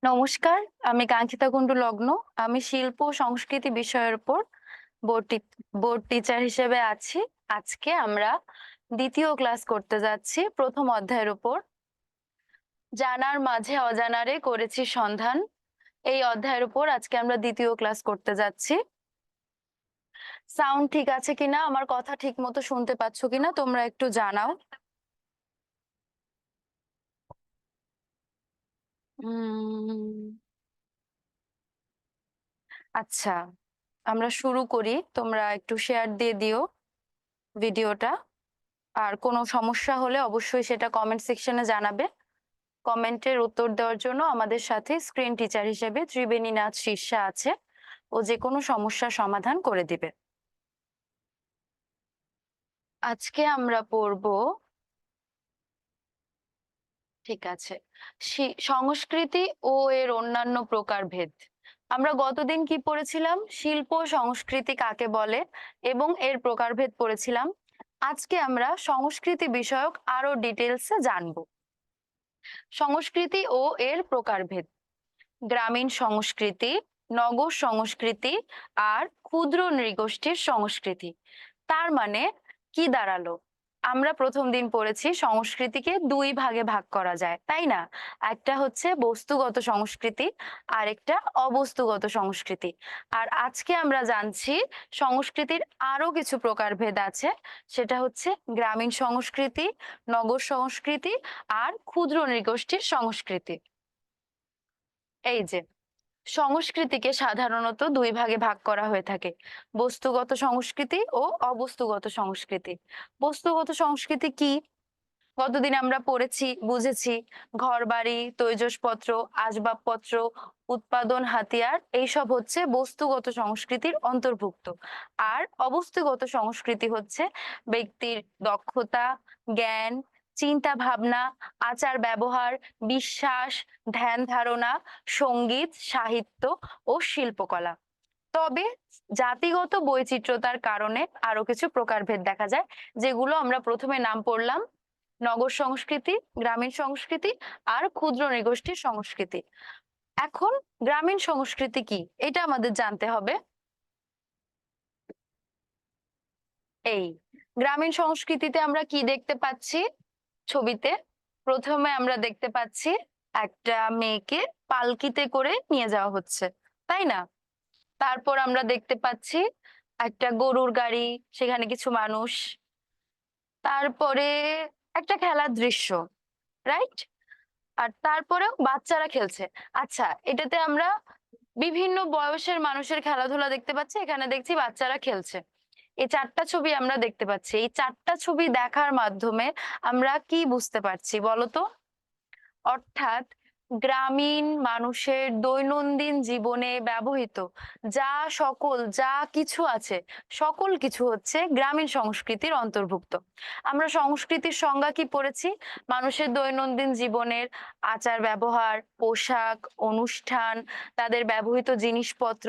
নমস্কার, আমি কাঙ্ক্ষিতা কুণ্ডু লগ্ন। আমি শিল্প ও সংস্কৃতি বিষয়ের উপর বোর্ড টি বোর্ড টিচার হিসেবে আছি। আজকে আমরা ২য় ক্লাস করতে যাচ্ছি ১ম অধ্যায়ের উপর। জানার মাঝে অজানারে করেছি সন্ধান। এই অধ্যায়ের উপর আজকে আমরা ২য় ক্লাস করতে যাচ্ছি। সাউন্ড ঠিক আছে কিনা, আমার কথা ঠিকমতো শুনতে পাচ্ছ কিনা তোমরা একটু জানাও। উম আচ্ছা, আমরা শুরু করি। তোমরা একটু শেয়ার দিয়ে দিও ভিডিওটা। আর কোনো সমস্যা হলে অবশ্যই সেটা কমেন্ট সেকশনে জানাবে। কমেন্টের উত্তর দেওয়ার জন্য আমাদের সাথে স্ক্রিন টিচার হিসেবে ত্রিবেণী নাথ শীর্ষা আছে। ও যে কোনো সমস্যার সমাধান করে দিবে। আজকে আমরা পড়ব, ঠিক আছে, সংস্কৃতি ও এর অন্যান্য প্রকারভেদ। আমরা গতদিন কি পড়েছিলাম? শিল্প সংস্কৃতি কাকে বলে এবং এর প্রকারভেদ পড়েছিলাম। আজকে আমরা সংস্কৃতি বিষয়ক আরো ডিটেলসে জানবো। সংস্কৃতি ও এর প্রকারভেদ: গ্রামীণ সংস্কৃতি, নগর সংস্কৃতি আর ক্ষুদ্র নৃগোষ্ঠীর সংস্কৃতি। তার মানে কি দাঁড়ালো? আমরা প্রথম দিন পড়েছি সংস্কৃতিকে দুই ভাগে ভাগ করা যায়, তাই না? একটা হচ্ছে বস্তুগত সংস্কৃতি আর একটা অবস্তুগত সংস্কৃতি। আর আজকে আমরা জানছি সংস্কৃতির আরো কিছু প্রকারভেদ আছে। সেটা হচ্ছে গ্রামীণ সংস্কৃতি, নগর সংস্কৃতি আর ক্ষুদ্র নৃগোষ্ঠীর সংস্কৃতি। এই যে সংস্কৃতিকে সাধারণত দুই ভাগে ভাগ করা হয়ে থাকে: বস্তুগত সংস্কৃতি ও অবস্তুগত সংস্কৃতি। বস্তুগত সংস্কৃতি কি? গতদিন আমরা পড়েছি, বুঝেছি। ঘরবাড়ি, তৈজসপত্র, আসবাবপত্র, উৎপাদন হাতিয়ার এইসব হচ্ছে বস্তুগত সংস্কৃতির অন্তর্ভুক্ত। আর অবস্তুগত সংস্কৃতি হচ্ছে ব্যক্তির দক্ষতা, জ্ঞান, চিন্তা ভাবনা, আচার ব্যবহার, বিশ্বাস, ধ্যান ধারণা, সঙ্গীত, সাহিত্য ও শিল্পকলা। তবে জাতিগত বৈচিত্র্যতার কারণে আরো কিছু প্রকারভেদ দেখা যায়, যেগুলো আমরা প্রথমে নাম পড়লাম: নগর সংস্কৃতি, গ্রামীণ সংস্কৃতি আর ক্ষুদ্র নৃগোষ্ঠীর সংস্কৃতি। এখন গ্রামীণ সংস্কৃতি কি এটা আমাদের জানতে হবে। এই গ্রামীণ সংস্কৃতিতে আমরা কি দেখতে পাচ্ছি? ছবিতে প্রথমে আমরা দেখতে পাচ্ছি একটা মেয়েকে পালকিতে করে নিয়ে যাওয়া হচ্ছে, তাই না? তারপর আমরা দেখতে পাচ্ছি একটা গরুর গাড়ি, সেখানে কিছু মানুষ, তারপরে একটা খেলার দৃশ্য, রাইট? আর তারপরেও বাচ্চারা খেলছে। আচ্ছা, এটাতে আমরা বিভিন্ন বয়সের মানুষের খেলাধুলা দেখতে পাচ্ছি। এখানে দেখছি বাচ্চারা খেলছে। এই ৪টা ছবি আমরা দেখতে পাচ্ছি। এই ৪টা ছবি দেখার মাধ্যমে আমরা কি বুঝতে পারছি বলতো? অর্থাৎ গ্রামীণ মানুষের দৈনন্দিন জীবনে ব্যবহৃত যা কিছু আছে, সকল কিছু হচ্ছে গ্রামীণ সংস্কৃতির অন্তর্ভুক্ত। আমরা সংস্কৃতির সংজ্ঞা কি পড়েছি? মানুষের দৈনন্দিন জীবনের আচার ব্যবহার, পোশাক, অনুষ্ঠান, তাদের ব্যবহৃত জিনিসপত্র,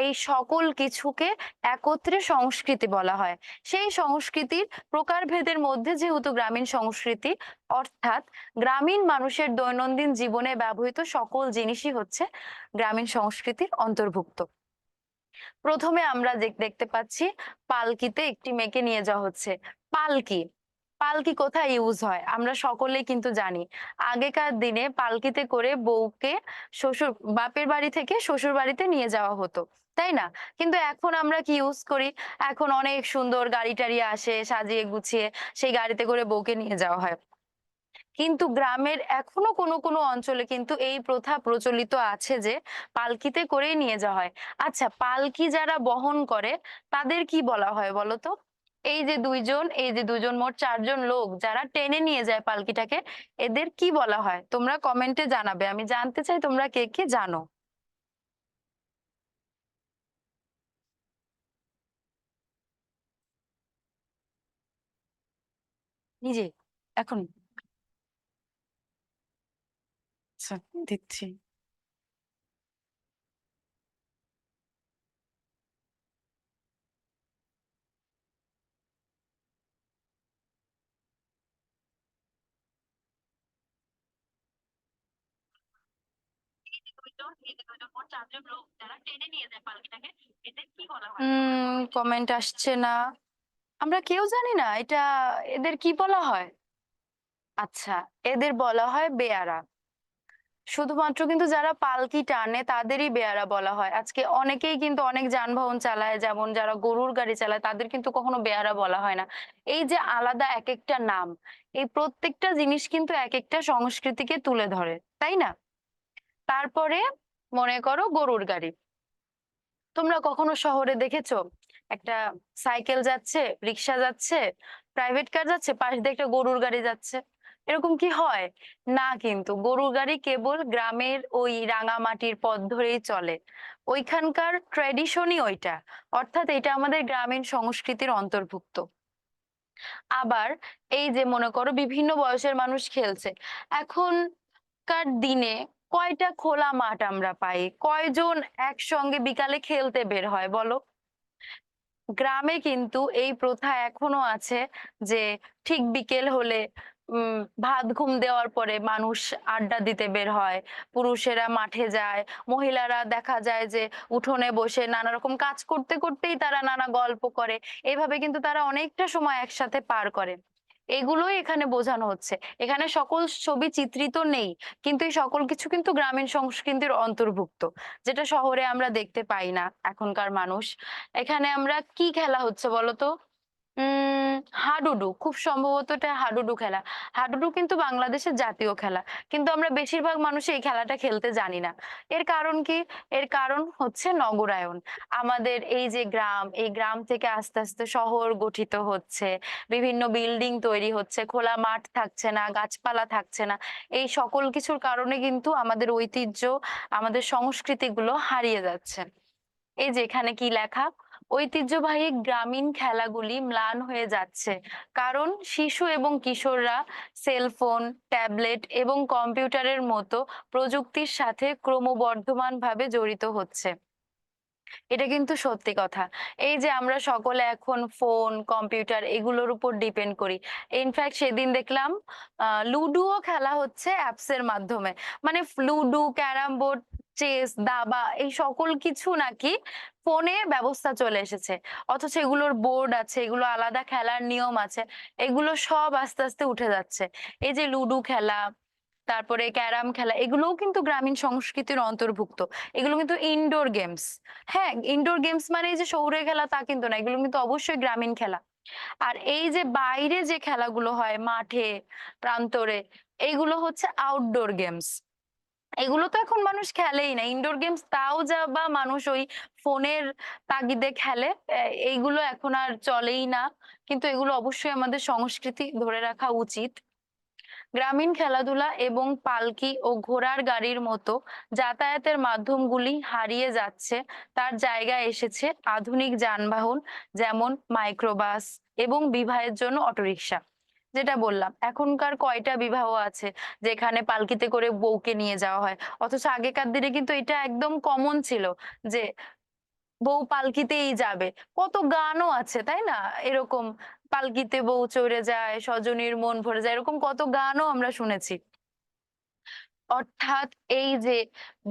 এই সকল কিছুকে একত্রে সংস্কৃতি বলা হয়। সেই সংস্কৃতির প্রকারভেদের মধ্যে যেহেতু গ্রামীণ সংস্কৃতি, অর্থাৎ গ্রামীণ মানুষের দৈনন্দিন জীবনে ব্যবহৃত সকল জিনিসই হচ্ছে গ্রামীণ সংস্কৃতির অন্তর্ভুক্ত। প্রথমে আমরা দেখতে পাচ্ছি পালকিতে একটি মেয়েকে নিয়ে যাওয়া হচ্ছে। পালকি, পালকি কোথায় ইউজ হয় আমরা সকলেই কিন্তু জানি। আগেকার দিনে পালকিতে করে বউকে শ্বশুর বাপের বাড়ি থেকে শ্বশুর বাড়িতে নিয়ে যাওয়া হতো, তাই না? কিন্তু এখন আমরা কি ইউজ করি? এখন অনেক সুন্দর গাড়ি টাড়ি আসে, সাজিয়ে গুছিয়ে সেই গাড়িতে করে বউকে নিয়ে যাওয়া হয়। কিন্তু গ্রামের এখনো কোনো কোনো অঞ্চলে কিন্তু এই প্রথা প্রচলিত আছে যে পালকিতে করেই নিয়ে যাওয়া হয়। আচ্ছা, পালকি যারা বহন করে তাদের কি বলা হয় বলতো? এই যে দুইজন মোট ৪ জন লোক যারা টেনে নিয়ে যায় পালকিটাকে, এদের কি বলা হয়? তোমরা কমেন্টে জানাবে। আমি জানতে চাই তোমরা কে কে জানো। নিজে এখন আচ্ছা, দিচ্ছি। কমেন্ট আসছে না। আমরা কেউ জানি না এটা এদের কি বলা হয়। আচ্ছা, এদের বলা হয় বেয়ারা। শুধুমাত্র কিন্তু যারা পালকি টানে তাদেরই বেয়ারা বলা হয়। আজকে অনেকেই কিন্তু অনেক যানবাহন চালায়, যেমন যারা গরুর গাড়ি চালায় তাদের কিন্তু কখনো বেয়ারা বলা হয় না। এই যে আলাদা একেকটা নাম, এই প্রত্যেকটা জিনিস কিন্তু একেকটা সংস্কৃতিকে তুলে ধরে, তাই না? তারপরে মনে করো গরুর গাড়ি। তোমরা কখনো শহরে দেখেছো একটা সাইকেল যাচ্ছে, রিক্সা যাচ্ছে, প্রাইভেট কার যাচ্ছে, পাশ দিয়ে একটা গরুর গাড়ি যাচ্ছে? এরকম কি হয়? না, কিন্তু গরুর গাড়ি কেবল গ্রামের ওই রাঙামাটির পথ ধরেই চলে। ওইখানকার ট্র্যাডিশনই ওইটা। অর্থাৎ এটা আমাদের গ্রামীণ সংস্কৃতির অন্তর্ভুক্ত। আবার এই যে মনে করো বিভিন্ন বয়সের মানুষ খেলছে। এখনকার দিনে কয়টা খোলা মাঠ আমরা পাই? কয়জন একসঙ্গে বিকালে খেলতে বের হয় বলো? গ্রামে কিন্তু এই প্রথা এখনো আছে যে ঠিক বিকেল হলে ভাত ঘুম দেওয়ার পরে মানুষ আড্ডা দিতে বের হয়। পুরুষেরা মাঠে যায়, মহিলারা দেখা যায় যে উঠোনে বসে নানা রকম কাজ করতে করতেই তারা নানা গল্প করে। এভাবে কিন্তু তারা অনেকটা সময় একসাথে পার করে। এগুলোই এখানে বোঝানো হচ্ছে। এখানে সকল ছবি চিত্রিত নেই, কিন্তু এই সকল কিছু কিন্তু গ্রামীণ সংস্কৃতির অন্তর্ভুক্ত, যেটা শহরে আমরা দেখতে পাই না এখনকার মানুষ। এখানে আমরা কি খেলা হচ্ছে বলতো? উম হাডুডু, খুব সম্ভবত এটা হাডুডু খেলা। হাডুডু কিন্তু বাংলাদেশের জাতীয় খেলা, কিন্তু আমরা বেশিরভাগ মানুষ এই খেলাটা খেলতে জানি না। এর কারণ কি? এর কারণ হচ্ছে নগরায়ন। আমাদের এই যে গ্রাম, এই গ্রাম থেকে আস্তে আস্তে শহর গঠিত হচ্ছে, বিভিন্ন বিল্ডিং তৈরি হচ্ছে, খোলা মাঠ থাকছে না, গাছপালা থাকছে না। এই সকল কিছুর কারণে কিন্তু আমাদের ঐতিহ্য, আমাদের সংস্কৃতিগুলো হারিয়ে যাচ্ছে। এই যে এখানে কি লেখা, ঐতিহ্যবাহী গ্রামীণ খেলাগুলি ম্লান হয়ে যাচ্ছে কারণ শিশু এবং কিশোররা সেলফোন, ট্যাবলেট এবং কম্পিউটারের মতো প্রযুক্তির সাথে ক্রমবর্ধমানভাবে জড়িত হচ্ছে। এটা কিন্তু সত্যি কথা। এই যে আমরা সকলে এখন ফোন, কম্পিউটার এগুলোর উপর ডিপেন্ড করি। ইনফ্যাক্ট সেদিন দেখলাম লুডুও খেলা হচ্ছে অ্যাপস এর মাধ্যমে। মানে লুডু, ক্যারাম বোর্ড, চেস, দাবা এই সকল কিছু নাকি ফোনে ব্যবস্থা চলে এসেছে। অথচ এগুলোর বোর্ড আছে, এগুলো আলাদা খেলার নিয়ম আছে। এগুলো সব আস্তে আস্তে উঠে যাচ্ছে। এই যে লুডু খেলা, তারপরে ক্যারাম খেলা, এগুলোও কিন্তু গ্রামীণ সংস্কৃতির অন্তর্ভুক্ত। এগুলো কিন্তু ইনডোর গেমস। হ্যাঁ, ইনডোর গেমস মানে এই যে শহুরে খেলা তা কিন্তু না, এগুলো কিন্তু অবশ্যই গ্রামীণ খেলা। আর এই যে বাইরে যে খেলাগুলো হয় মাঠে, প্রান্তরে, এইগুলো হচ্ছে আউটডোর গেমস। এগুলো তো এখন মানুষ খেলেই না। ইনডোর গেমস তাও যা বা মানুষ ওই ফোনের তাগিদে খেলে। এইগুলো এখন আর চলেই না। কিন্তু এগুলো অবশ্যই আমাদের সংস্কৃতি ধরে রাখা উচিত। গ্রামীণ খেলাধুলা এবং পালকি ও ঘোড়ার গাড়ির মতো যাতায়াতের মাধ্যমগুলি হারিয়ে যাচ্ছে। তার জায়গায় এসেছে আধুনিক যানবাহন, যেমন মাইক্রোবাস এবং বিবাহের জন্য অটোরিকশা। যেটা বললাম, এখনকার কয়টা বিবাহ আছে যেখানে পালকিতে করে বউকে নিয়ে যাওয়া হয়? অথচ আগেকার দিনে কিন্তু এটা একদম কমন ছিল যে বউ পালকিতেই যাবে। কত গানও আছে, তাই না? এরকম পালকিতে বউ চড়ে যায়, সজনীর মন ভরে যায়, এরকম কত গানও আমরা শুনেছি। অর্থাৎ এই যে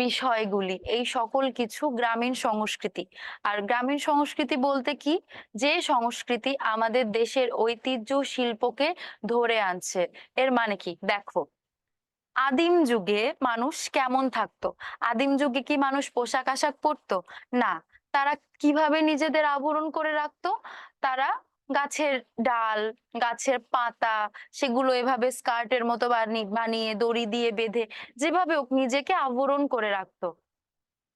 বিষয়গুলি, এই সকল কিছু গ্রামীণ সংস্কৃতি। আর গ্রামীণ সংস্কৃতি বলতে কি? যে সংস্কৃতি আমাদের দেশের ঐতিহ্য শিল্পকে ধরে আনছে। এর মানে কি দেখো, আদিম যুগে মানুষ কেমন থাকতো? আদিম যুগে কি মানুষ পোশাক আশাক পরতো? না। তারা কিভাবে নিজেদের আবরণ করে রাখতো? তারা গাছের ডাল, গাছের পাতা, সেগুলো এভাবে স্কার্টের মতো বানিয়ে দড়ি দিয়ে বেঁধে যেভাবে হোক নিজেকে আবরণ করে রাখতো।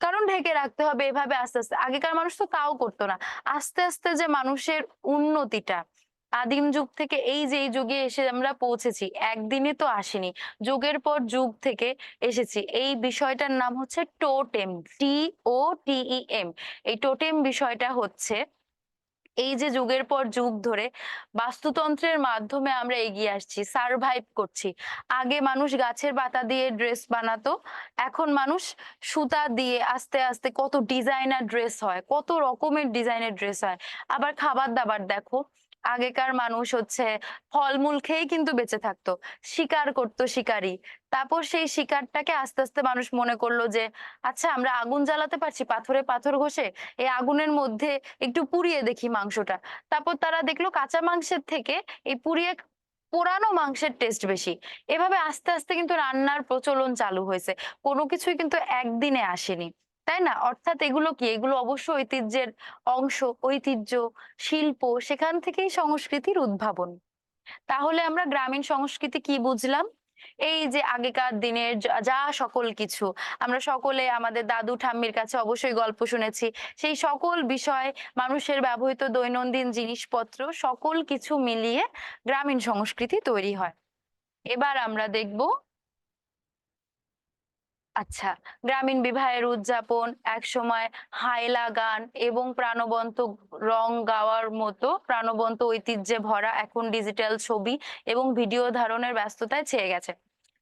কারণ ঢেকে রাখতে হবে, এভাবে আস্তে আস্তে। আগেকার মানুষ তো তাও করতো না। আস্তে আস্তে যে মানুষের উন্নতিটা, আদিম যুগ থেকে এই যে এই যুগে এসে আমরা পৌঁছেছি, একদিনে তো আসেনি, যুগের পর যুগ থেকে এসেছি। এই বিষয়টার নাম হচ্ছে টোটেম, TOTEM। এই টোটেম বিষয়টা হচ্ছে এই যে যুগের পর যুগ ধরে বাস্তুতন্ত্রের মাধ্যমে আমরা এগিয়ে আসছি, সারভাইভ করছি। আগে মানুষ গাছের পাতা দিয়ে ড্রেস বানাতো, এখন মানুষ সুতা দিয়ে আস্তে আস্তে কত ডিজাইনার ড্রেস হয়, কত রকমের ডিজাইনের ড্রেস হয়। আবার খাবার দাবার দেখো, আগেকার মানুষ হচ্ছে ফলমূল খেয়েই কিন্তু বেঁচে থাকতো, শিকার করতো শিকারী। তারপর সেই শিকারটাকে আস্তে আস্তে মানুষ মনে করলো যে আচ্ছা আমরা আগুন জ্বালাতে পারছি পাথরে পাথর ঘষে, এই আগুনের মধ্যে একটু পুড়িয়ে দেখি মাংসটা। তারপর তারা দেখলো কাঁচা মাংসের থেকে এই পুড়িয়ে পোড়ানো মাংসের টেস্ট বেশি। এভাবে আস্তে আস্তে কিন্তু রান্নার প্রচলন চালু হয়েছে। কোনো কিছুই কিন্তু একদিনে আসেনি, তাই না? অর্থাৎ এগুলো কি, এগুলো অবশ্য ঐতিহ্যের অংশ। ঐতিহ্য, শিল্প, সেখান থেকেই সংস্কৃতির উদ্ভাবন। তাহলে আমরা গ্রামীণ সংস্কৃতি কি বুঝলাম? এই যে আগেকার দিনের যা যা সকল কিছু আমরা সকলে আমাদের দাদু ঠাম্মির কাছে অবশ্যই গল্প শুনেছি। সেই সকল বিষয়, মানুষের ব্যবহৃত দৈনন্দিন জিনিসপত্র সকল কিছু মিলিয়ে গ্রামীণ সংস্কৃতি তৈরি হয়। এবার আমরা দেখব, আচ্ছা, গ্রামীণ বিবাহের উদযাপন, একসময় হাইলা গান এবং প্রাণবন্ত রং গাওয়ার মতো প্রাণবন্ত ঐতিহ্যে ভরা, এখন ডিজিটাল ছবি এবং ভিডিও ধারণের ব্যস্ততায় ছেয়ে গেছে।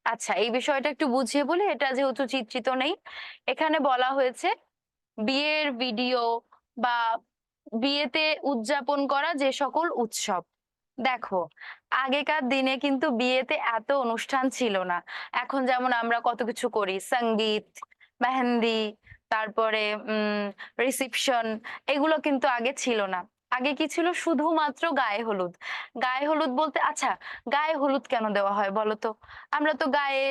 আচ্ছা, এই বিষয়টা একটু বুঝিয়ে বলি, এটা যেহেতু চিত্রিত নেই। এখানে বলা হয়েছে বিয়ের ভিডিও বা বিয়েতে উদযাপন করা যে সকল উৎসব। দেখো, আগেকার দিনে কিন্তু বিয়েতে এত অনুষ্ঠান ছিল না। এখন যেমন আমরা কত কিছু করি, সঙ্গীত, মেহেন্দি, তারপরে রিসিপশন, এগুলো কিন্তু আগে ছিল না। আগে কি ছিল? শুধুমাত্র গায়ে হলুদ। গায়ে হলুদ বলতে, আচ্ছা, গায়ে হলুদ কেন দেওয়া হয় বলো তো? আমরা তো গায়ে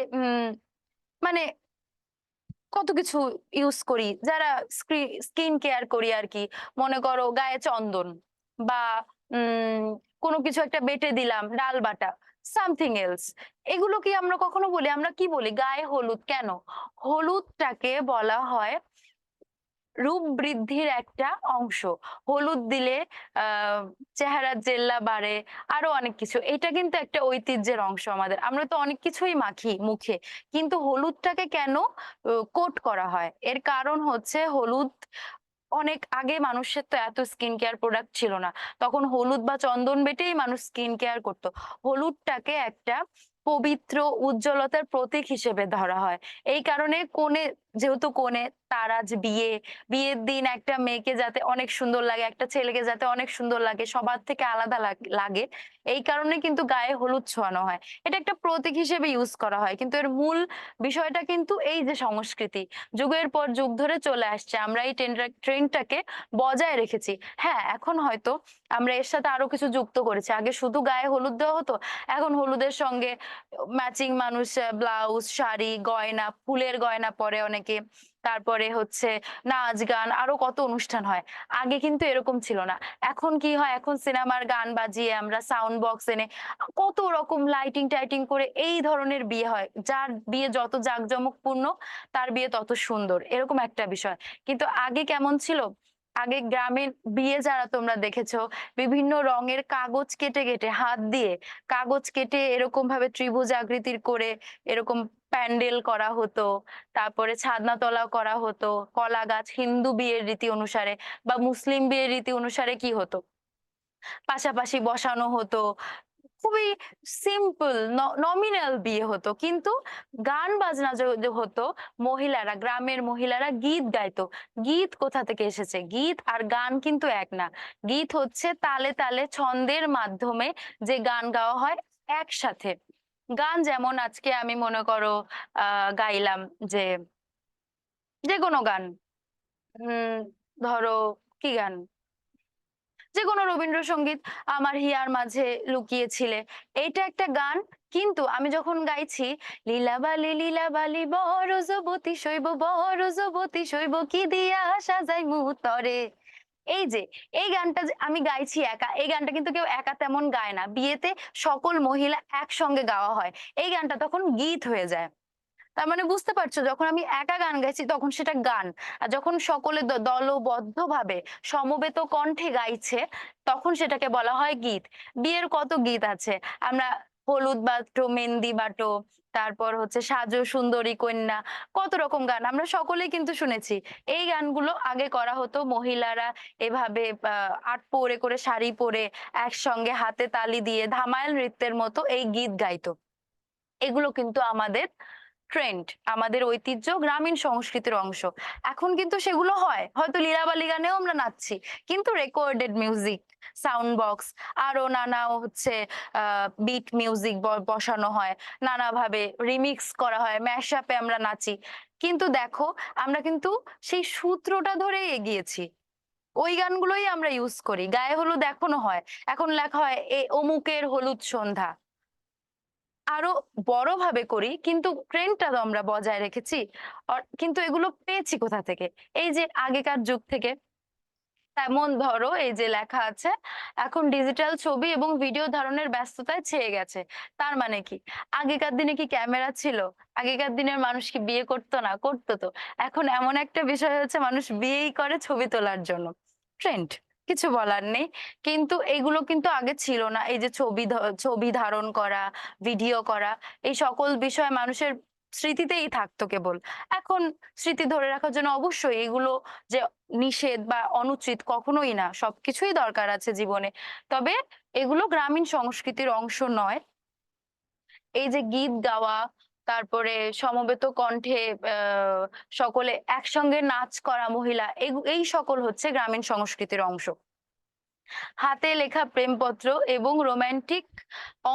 মানে কত কিছু ইউজ করি, যারা স্কিন কেয়ার করি আর কি। মনে করো গায়ে চন্দন বা উম কোনো কিছু একটা বেটে দিলাম, ডাল বাটা, সামথিং এলস। এগুলো কি আমরা কখনো বলি? আমরা কি বলি? গায়ে হলুদ কেন? হলুদটাকে বলা হয় রূপ বৃদ্ধির একটা অংশ। হলুদ দিলে আহ চেহারার জেল্লা বাড়ে, আরো অনেক কিছু। এটা কিন্তু একটা ঐতিহ্যের অংশ আমাদের। আমরা তো অনেক কিছুই মাখি মুখে, কিন্তু হলুদটাকে কেন কোট করা হয়? এর কারণ হচ্ছে হলুদ, অনেক আগে মানুষের তো এত স্কিন কেয়ার প্রোডাক্ট ছিল না। তখন হলুদ বা চন্দন বেটেই মানুষ স্কিন কেয়ার করতো। হলুদটাকে একটা পবিত্র উজ্জ্বলতার প্রতীক হিসেবে ধরা হয়। এই কারণে কনে, যেহেতু কনে, তার আজ বিয়ে, বিয়ের দিন একটা মেয়েকে যাতে অনেক সুন্দর লাগে, একটা ছেলেকে যাতে অনেক সুন্দর লাগে, সবার থেকে আলাদা লাগে, এই কারণে কিন্তু গায়ে হলুদ ছোঁয়ানো হয়। এটা একটা প্রতীক হিসেবে ইউজ করা হয়, কিন্তু এর মূল বিষয়টা কিন্তু এই যে সংস্কৃতি, যুগের পর যুগ ধরে চলে আসছে। আমরা এই ট্রেন্ডটাকে বজায় রেখেছি। হ্যাঁ, এখন হয়তো আমরা এর সাথে আরো কিছু যুক্ত করেছি। আগে শুধু গায়ে হলুদ দেওয়া হতো, এখন হলুদের সঙ্গে ম্যাচিং মানুষ ব্লাউজ, শাড়ি, গয়না, ফুলের গয়না পরে অনেকে। তারপরে হচ্ছে নাচ গান, আরো কত অনুষ্ঠান হয়। আগে কিন্তু এরকম ছিল না। এখন কি হয়? এখন সিনেমার গান বাজিয়ে আমরা সাউন্ড বক্স এনে কত রকম লাইটিং টাইটিং করে এই ধরনের বিয়ে হয়। যার বিয়ে যত জাঁকজমকপূর্ণ, তার বিয়ে তত সুন্দর, এরকম একটা বিষয়। কিন্তু আগে কেমন ছিল? আগে গ্রামের বিয়ে যারা তোমরা দেখেছো, বিভিন্ন রঙের কাগজ কেটে কেটে হাত দিয়ে কাগজ কেটে এরকম ভাবে ত্রিভুজ আকৃতির করে এরকম প্যান্ডেল করা হতো। তারপরে ছাদনাতলা করা হতো। কলা গাছ, হিন্দু বিয়ের রীতি অনুসারে বা মুসলিম বিয়ের রীতি অনুসারে কি হতো, পাশাপাশি বসানো হতো। খুবই সিম্পল নমিনাল বিয়ে হতো, কিন্তু গান বাজনা যে হতো, মহিলারা, গ্রামের মহিলারা গীত গাইতো। গীত কোথা থেকে এসেছে? গীত আর গান কিন্তু এক না। গীত হচ্ছে তালে তালে ছন্দের মাধ্যমে যে গান গাওয়া হয় একসাথে। গান যেমন আজকে আমি মনে করো গাইলাম যে যে কোনো গান, উম ধরো কি গান, যেকোনো রবীন্দ্রসঙ্গীত, আমার হিয়ার মাঝে লুকিয়েছিলে, এইটা একটা গান। কিন্তু আমি যখন গাইছি লীলাবালি বড় যুবতী শৈব, বড় যুবতী শৈব, কি দিয়া সাজাই তরে, এই যে এই গানটা যে আমি গাইছি একা, এই গানটা কিন্তু কেউ একা তেমন গায় না। বিয়েতে সকল মহিলা একসঙ্গে গাওয়া হয়, এই গানটা তখন গীত হয়ে যায়। তার মানে বুঝতে পারছো, যখন আমি একা গান গাইছি তখন সেটা গান, আর যখন সকলে দলবদ্ধভাবে সমবেত কণ্ঠে গাইছে তখন সেটাকে বলা হয় গীত। বিয়ের কত গীত আছে আমরা, হলুদ বাটো, মেহেন্দি বাটো, তারপর হচ্ছে সাজো সুন্দরী কন্যা, কত রকম গান আমরা সকলেই কিন্তু শুনেছি। এই গানগুলো আগে করা হতো, মহিলারা এভাবে আট পরে করে শাড়ি পরে একসঙ্গে হাতে তালি দিয়ে ধামাইল নৃত্যের মতো এই গীত গাইতো। এগুলো কিন্তু আমাদের ট্রেন্ড, আমাদের ঐতিহ্য, গ্রামীণ সংস্কৃতির অংশ। এখন কিন্তু সেগুলো হয়, হয়তো লিরাবালি গানেও আমরা নাচছি, কিন্তু রেকর্ডেড মিউজিক, সাউন্ড বক্স, আরো নানা হচ্ছে বিট মিউজিক বসানো হয়, নানাভাবে রিমিক্স করা হয়, ম্যাশআপে আমরা নাচি। কিন্তু দেখো, আমরা কিন্তু সেই সূত্রটা ধরে এগিয়েছি, ওই গানগুলোই আমরা ইউজ করি, গায়ে হলুদ এখনো হয়, এখন লেখা হয় এ অমুকের হলুদ সন্ধ্যা, আরো বড় ভাবে করি, কিন্তু ট্রেন্ডটা তো আমরা বজায় রেখেছি। কিন্তু এগুলো পেয়েছি কোথা থেকে? এই যে আগেকার যুগ থেকে। তেমন ধরো, এই যে লেখা আছে, এখন ডিজিটাল ছবি এবং ভিডিও ধারণের ব্যস্ততায় ছেয়ে গেছে। তার মানে কি? আগেকার দিনে কি ক্যামেরা ছিল? আগেকার দিনের মানুষ কি বিয়ে করতো না? করতো তো। এখন এমন একটা বিষয় হচ্ছে, মানুষ বিয়েই করে ছবি তোলার জন্য। ট্রেন্ড, কিছু বলার নেই। কিন্তু এগুলো কিন্তু আগে ছিল না। এই যে ছবি ধারণ করা, ভিডিও করা, এই সকল বিষয় মানুষের স্মৃতিতেই থাকতো কেবল। এখন স্মৃতি ধরে রাখার জন্য অবশ্যই এগুলো যে নিষেধ বা অনুচিত, কখনোই না, সবকিছুই দরকার আছে জীবনে। তবে এগুলো গ্রামীণ সংস্কৃতির অংশ নয়। এই যে গীত গাওয়া, তারপরে সমবেত কণ্ঠে সকলে একসঙ্গে নাচ করা মহিলা, এই সকল হচ্ছে গ্রামীণ সংস্কৃতির অংশ। হাতে লেখা প্রেমপত্র এবং রোমান্টিক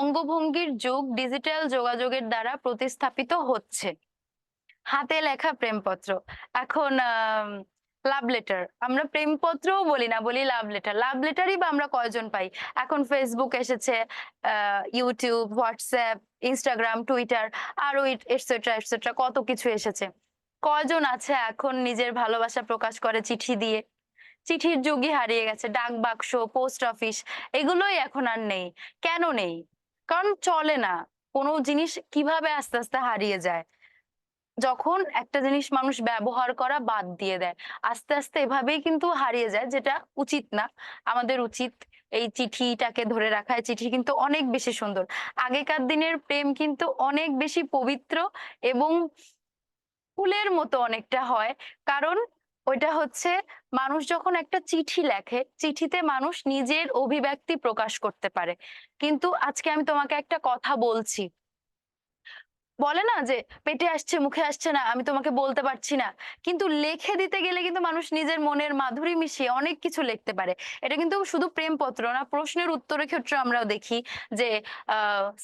অঙ্গভঙ্গির যুগ ডিজিটাল যোগাযোগের দ্বারা প্রতিস্থাপিত হচ্ছে। হাতে লেখা প্রেমপত্র, এখন লাভ লেটার, আমরা প্রেমপত্রও বলি না, বলি লাভ লেটার। লাভ লেটারই বা আমরা কয়জন পাই? এখন ফেসবুক এসেছে, ইউটিউব, হোয়াটসঅ্যাপ, ইনস্টাগ্রাম, টুইটার, আরো এটসেট্রা এটসেট্রা, কত কিছু এসেছে। কয়জন আছে এখন নিজের ভালোবাসা প্রকাশ করে চিঠি দিয়ে? চিঠির যুগই হারিয়ে গেছে। ডাক বাক্স, পোস্ট অফিস, এগুলোই এখন আর নেই। কেন নেই? কারণ চলে না। কোনো জিনিস কিভাবে আস্তে আস্তে হারিয়ে যায়, যখন একটা জিনিস মানুষ ব্যবহার করা বাদ দিয়ে দেয়, আস্তে আস্তে এভাবেই কিন্তু হারিয়ে যায়, যেটা উচিত না। আমাদের উচিত এই চিঠিটাকে ধরে রাখা। এই চিঠি কিন্তু অনেক বেশি সুন্দর। আগেকার দিনের প্রেম কিন্তু অনেক বেশি পবিত্র এবং ফুলের মতো অনেকটা হয়। কারণ ওইটা হচ্ছে, মানুষ যখন একটা চিঠি লেখে, চিঠিতে মানুষ নিজের অভিব্যক্তি প্রকাশ করতে পারে। কিন্তু আজকে আমি তোমাকে একটা কথা বলছি, বলে না যে পেটে আসছে মুখে আসছে না, আমি তোমাকে বলতে পারছি না। কিন্তু লিখে দিতে গেলে কিন্তু মানুষ নিজের মনের মাধুরী মিশিয়ে অনেক কিছু লিখতে পারে। এটা কিন্তু শুধু প্রেমপত্র না, প্রশ্নের উত্তরের ক্ষেত্রে আমরাও দেখি যে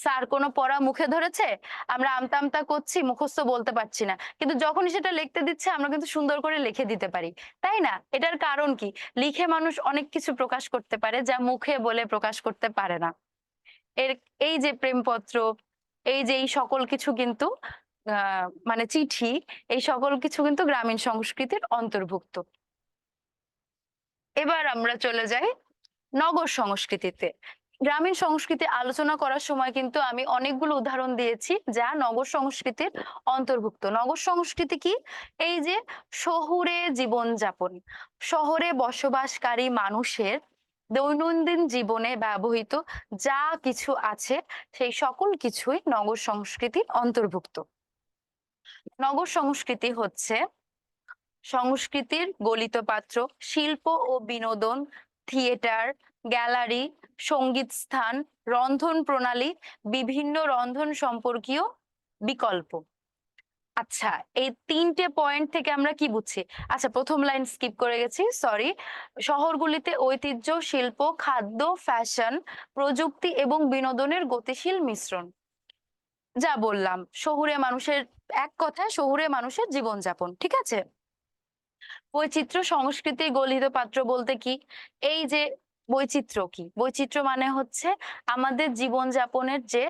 স্যার কোনো পড়া মুখে ধরেছে, আমরা আমতা আমতা করছি, মুখস্থ বলতে পারছি না, কিন্তু যখনই সেটা লিখতে দিচ্ছে আমরা কিন্তু সুন্দর করে লিখে দিতে পারি। তাই না? এটার কারণ কি? লিখে মানুষ অনেক কিছু প্রকাশ করতে পারে, যা মুখে বলে প্রকাশ করতে পারে না। এর এই যে প্রেমপত্র, এই যে এই সকল কিছু কিন্তু মানে চিঠি, এই সকল কিছু কিন্তু গ্রামীণ সংস্কৃতির অন্তর্ভুক্ত। এবার আমরা চলে যাই নগর সংস্কৃতিতে। গ্রামীণ সংস্কৃতি আলোচনা করার সময় কিন্তু আমি অনেকগুলো উদাহরণ দিয়েছি যা নগর সংস্কৃতির অন্তর্ভুক্ত। নগর সংস্কৃতি কি? এই যে শহুরে জীবনযাপন, শহরে বসবাসকারী মানুষের দৈনন্দিন জীবনে ব্যবহৃত যা কিছু আছে, সেই সকল কিছুই নগর সংস্কৃতির অন্তর্ভুক্ত। নগর সংস্কৃতি হচ্ছে সংস্কৃতির গলিত পাত্র, শিল্প ও বিনোদন, থিয়েটার, গ্যালারি, সঙ্গীত স্থান, রন্ধন প্রণালী, বিভিন্ন রন্ধন সম্পর্কীয় বিকল্প। আচ্ছা, এই তিনটে পয়েন্ট থেকে আমরা কি বুঝছি? আচ্ছা, প্রথম লাইন স্কিপ করে গেছি, সরি। শহরগুলিতে ঐতিহ্য, শিল্প, খাদ্য, ফ্যাশন, প্রযুক্তি এবং বিনোদনের গতিশীল মিশ্রণ। যা বললাম, শহুরে মানুষের, এক কথায় শহুরে মানুষের জীবনযাপন, ঠিক আছে। বৈচিত্র্য সংস্কৃতির গলিত পাত্র বলতে কি? এই যে বৈচিত্র্য কি? বৈচিত্র্য মানে হচ্ছে আমাদের জীবনযাপনের যে